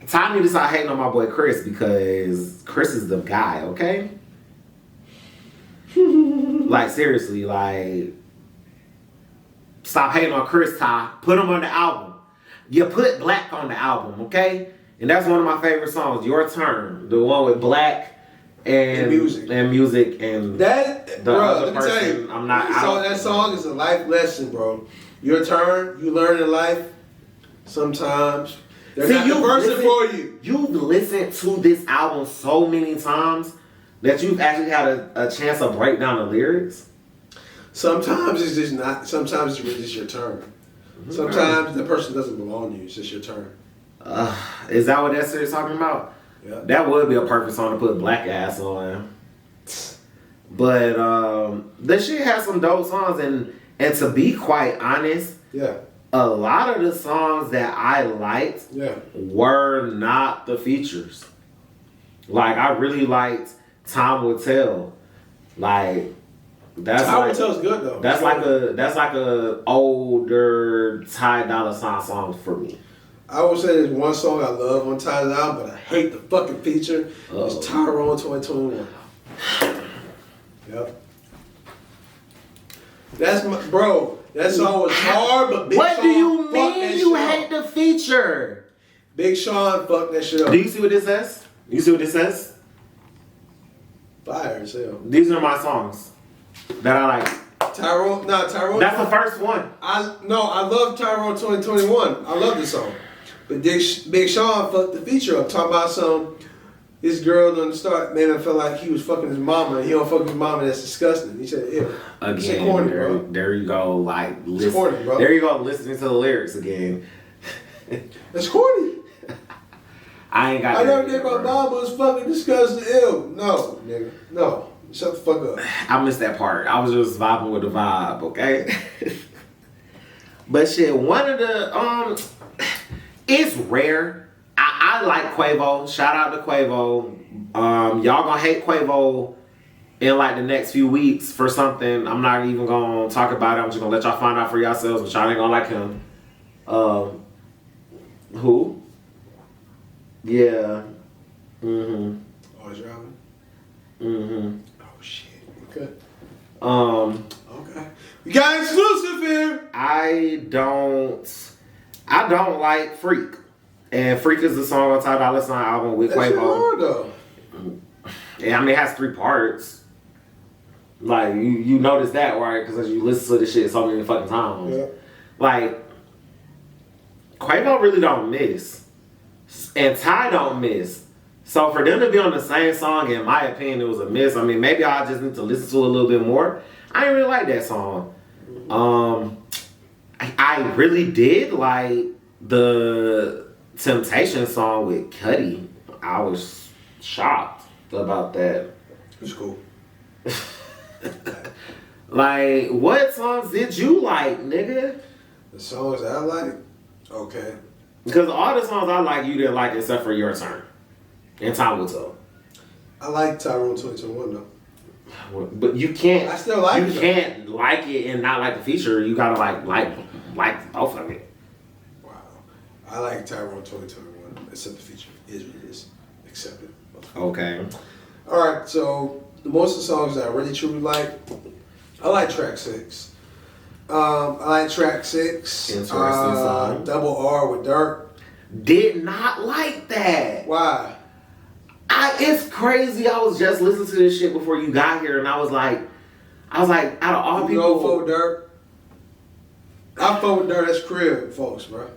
Ty need to start hating on my boy Chris because Chris is the guy, okay? Like seriously, like stop hating on Chris, Ty. Put him on the album. You put Black on the album, okay? And that's one of my favorite songs. Your Turn, the one with Black and music and that, the bro. other Let me tell you, I'm not. That song is a life lesson, bro. Your turn. You learn in life. Sometimes they're not the person for you. You've listened to this album so many times that you've actually had a chance to break down the lyrics. Sometimes it's just not. Sometimes it's really just your turn. Sometimes the person doesn't belong to you. It's just your turn. Is that what that series talking about? Yeah. That would be a perfect song to put Black Ass on. But this shit has some dope songs, and to be quite honest, yeah, a lot of the songs that I liked were not the features. Like I really liked Time Will Tell. Like that's Time Will Tell's good though. That's like a older Ty Dolla $ign song for me. I would say there's one song I love on Ty's album, but I hate the fucking feature. It's Tyrone 2021. Yep. That's my bro. That song was hard, but Big Sean. What do you mean you hate the feature? Big Sean fucked that shit up. Do you see what this says? You see what this says? Fire as hell. These are my songs that I like. Tyrone. That's the first one. I love Tyrone 2021. I love this song. But Big Sean fucked the feature up, talking about this girl done start, man, I felt like he was fucking his mama, and he don't fuck his mama, that's disgusting. He said, ew. Again, corny, bro. There you go, like, listen, corny, bro. There you go, listening to the lyrics again. That's corny. I ain't got I never think my mama was fucking disgusting, ew. No, nigga, no. Shut the fuck up. I missed that part. I was just vibing with the vibe, okay? But shit, one of the, it's rare. I like Quavo. Shout out to Quavo. Y'all gonna hate Quavo in like the next few weeks for something. I'm not even gonna talk about it. I'm just gonna let y'all find out for yourselves, but y'all ain't gonna like him. Who? Yeah. Mm-hmm. Oh, is driving? Mm-hmm. Oh shit. Okay. Okay. We got exclusive here. I don't like Freak. And Freak is the song on Ty Dolla $ign album with Quavo. That's hard though. Yeah, I mean it has 3 parts. Like you notice that, right? Because you listen to this shit so many fucking times. Yeah. Like Quavo really don't miss. And Ty don't miss. So for them to be on the same song, in my opinion, it was a miss. I mean, maybe I just need to listen to it a little bit more. I didn't really like that song. I really did like the Temptation song with Cudi. I was shocked about that. It's cool. Like, what songs did you like, nigga? The songs that I like? Okay. Because all the songs I like, you didn't like except for Your Turn. And Time Will Tell. I like Tyrone 2021 though. But you can't. I still like it. You can't like it and not like the feature. You gotta like both of it. Wow. I like Tyrone 2021, except the feature is what it is. Accept it. Okay. All right. So most of the songs that I really truly like, I like track 6. I like track 6. Interesting song. Double R with Dirk. Did not like that. Why? It's crazy. I was just listening to this shit before you got here, and I was like, out of all You people, go for Dirk. I fuck with Dirk. That's crib, folks, bro.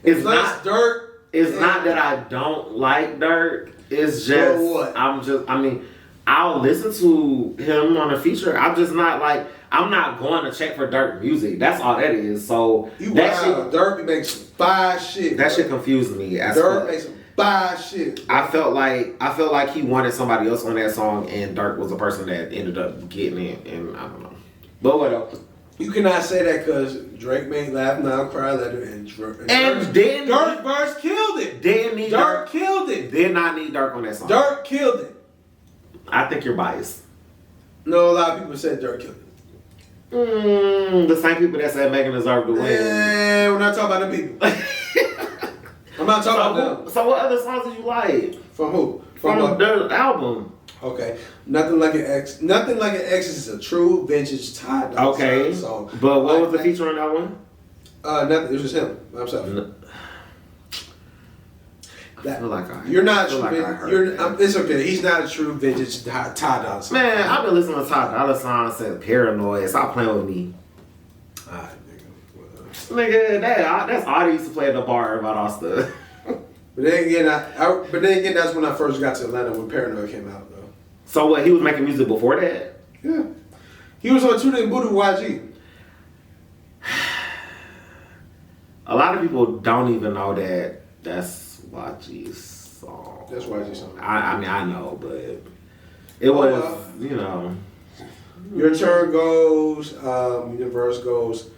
It's not Dirk. It's not that I don't like Dirk. It's just what? I'll listen to him on a feature. I'm just not like, I'm not going to check for Dirk music. That's all that is. So Dirk makes some fire shit. That shit confused me. Dirk makes some fire shit. I felt like he wanted somebody else on that song, and Dirk was the person that ended up getting it, and I don't know. But what else? You cannot say that because Drake made Laugh Now, Cry Later, and Dirk verse killed it. Dirk killed it. Did not need Dirk on that song. Dirk killed it. I think you're biased. No, a lot of people said Dirk killed it. The same people that said Megan deserved to win. Yeah, we're not talking about them people. I'm not talking about them. So what other songs did you like? From who? From the album. Okay. Nothing Like an X. Nothing Like an X is a true vintage Ty Dolla Okay. song. But what was the feature on that one? Nothing. It was just him by himself. I feel like I You're not true. Like it's okay. He's not a true vintage Ty Dolla song. Man, I've been listening to Ty Dolla Sign since Paranoid. Stop playing with me. Alright, Nigga, that's all they used to play at the bar about all stuff. But then again, that's when I first got to Atlanta when Paranoid came out, though. So what? He was making music before that? Yeah, he was on Tuna and Voodoo YG. A lot of people don't even know that that's YG's song. That's YG's song. I mean, I know, but it was, you know. Your Turn goes, Universe goes.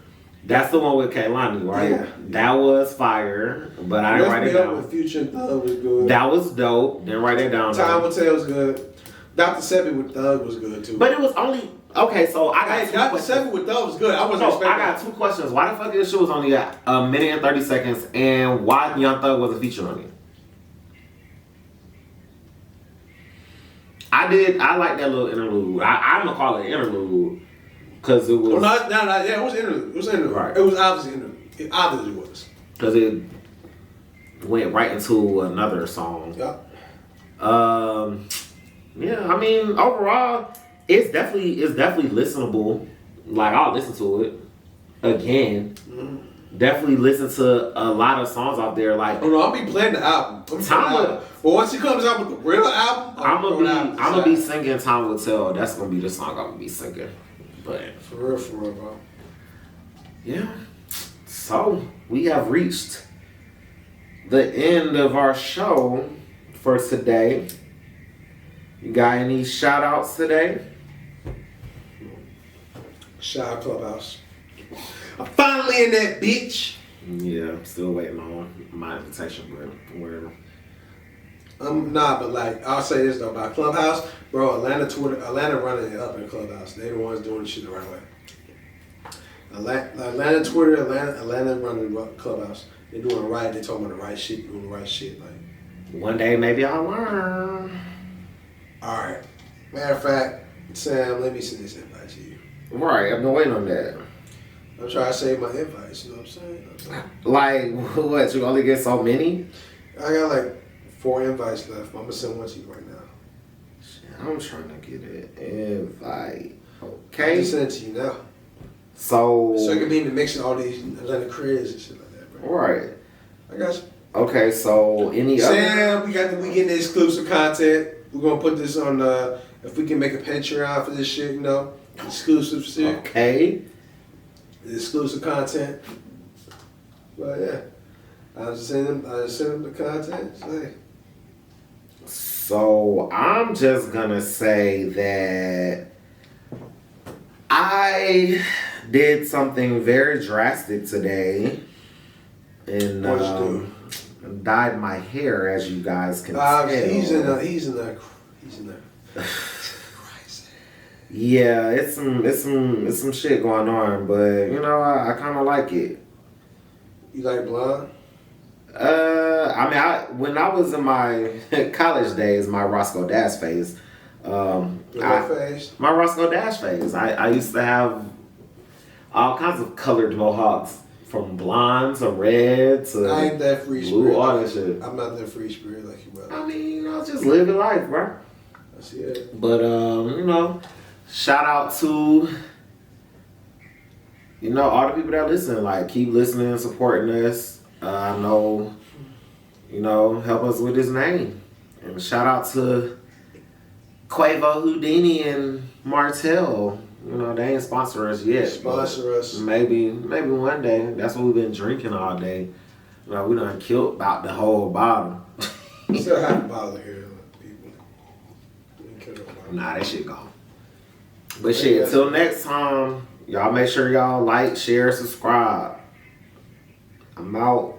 That's the one with Kaylani, right? Yeah. That was fire, but I didn't write it down. With Future and Thug was good. That was dope. Didn't write it down. Time Will Tell was good. Dr. Sebi with Thug was good too. But it was only so I got Dr. Sebi with Thug was good. I wasn't expecting. I got 2 questions. Why the fuck this shit was only a minute and 30 seconds, and why Young Thug wasn't featured on it? I like that little interlude. I'm gonna call it an interlude. Cause it was. Oh, yeah, it was interlude. It was interlude. Right. It was obviously interlude. It obviously was. Cause it went right into another song. Yeah. Yeah. I mean, overall, it's definitely listenable. Like I'll listen to it again. Mm-hmm. Definitely listen to a lot of songs out there. Like, oh no, I'll be playing the album. But once he comes out with the real album, I'm gonna be singing "Time Will Tell." That's gonna be the song I'm gonna be singing. But for real, bro. Yeah. So we have reached the end of our show for today. You got any shout outs today? Shout out Clubhouse. I'm finally in that bitch. Yeah, I'm still waiting on my invitation, but whatever. But like I'll say this though about Clubhouse, bro. Atlanta running it up in Clubhouse. They the ones doing the shit the right way. Atlanta Twitter, Atlanta running Clubhouse. They doing it right. They talking about the right shit, doing the right shit. Like one day maybe I'll learn. All right. Matter of fact, Sam, let me send this invite to you. Right, I've been waiting on that. I'm trying to save my invites. You know what I'm saying? Like what? You only get so many? I got like 4 invites left. I'm gonna send one to you right now. I'm trying to get an invite. Okay. I just send it to you now. So it can be in the mix of all these Atlanta creators and shit like that. Right. I got you. Okay, so any Sam, we getting the exclusive content. We're gonna put this on if we can make a Patreon for this shit, you know. Exclusive shit. Okay. Exclusive content. But yeah. I just send them the content. Say. So I'm just gonna say that I did something very drastic today, and dyed my hair, as you guys can tell. He's in there. Yeah, it's some shit going on, but you know I kind of like it. You like blonde? I mean, when I was in my college days, my Roscoe Dash phase. My Roscoe Dash phase. I used to have all kinds of colored mohawks, from blonde to red to I ain't that free blue, spirit. all that shit. I'm not that free spirit like you, brother. I mean, you know, just live your life, bro. I see it. But you know, shout out to all the people that listen. Like, keep listening, supporting us. I know, help us with his name. And shout out to Quavo, Houdini, and Martell. They ain't sponsor us yet. Sponsor us. Maybe one day. That's what we've been drinking all day. We done killed about the whole bottle. Still have a bottle here, people. Nah, that shit gone. But shit, until next time, y'all make sure y'all like, share, subscribe. I'm out.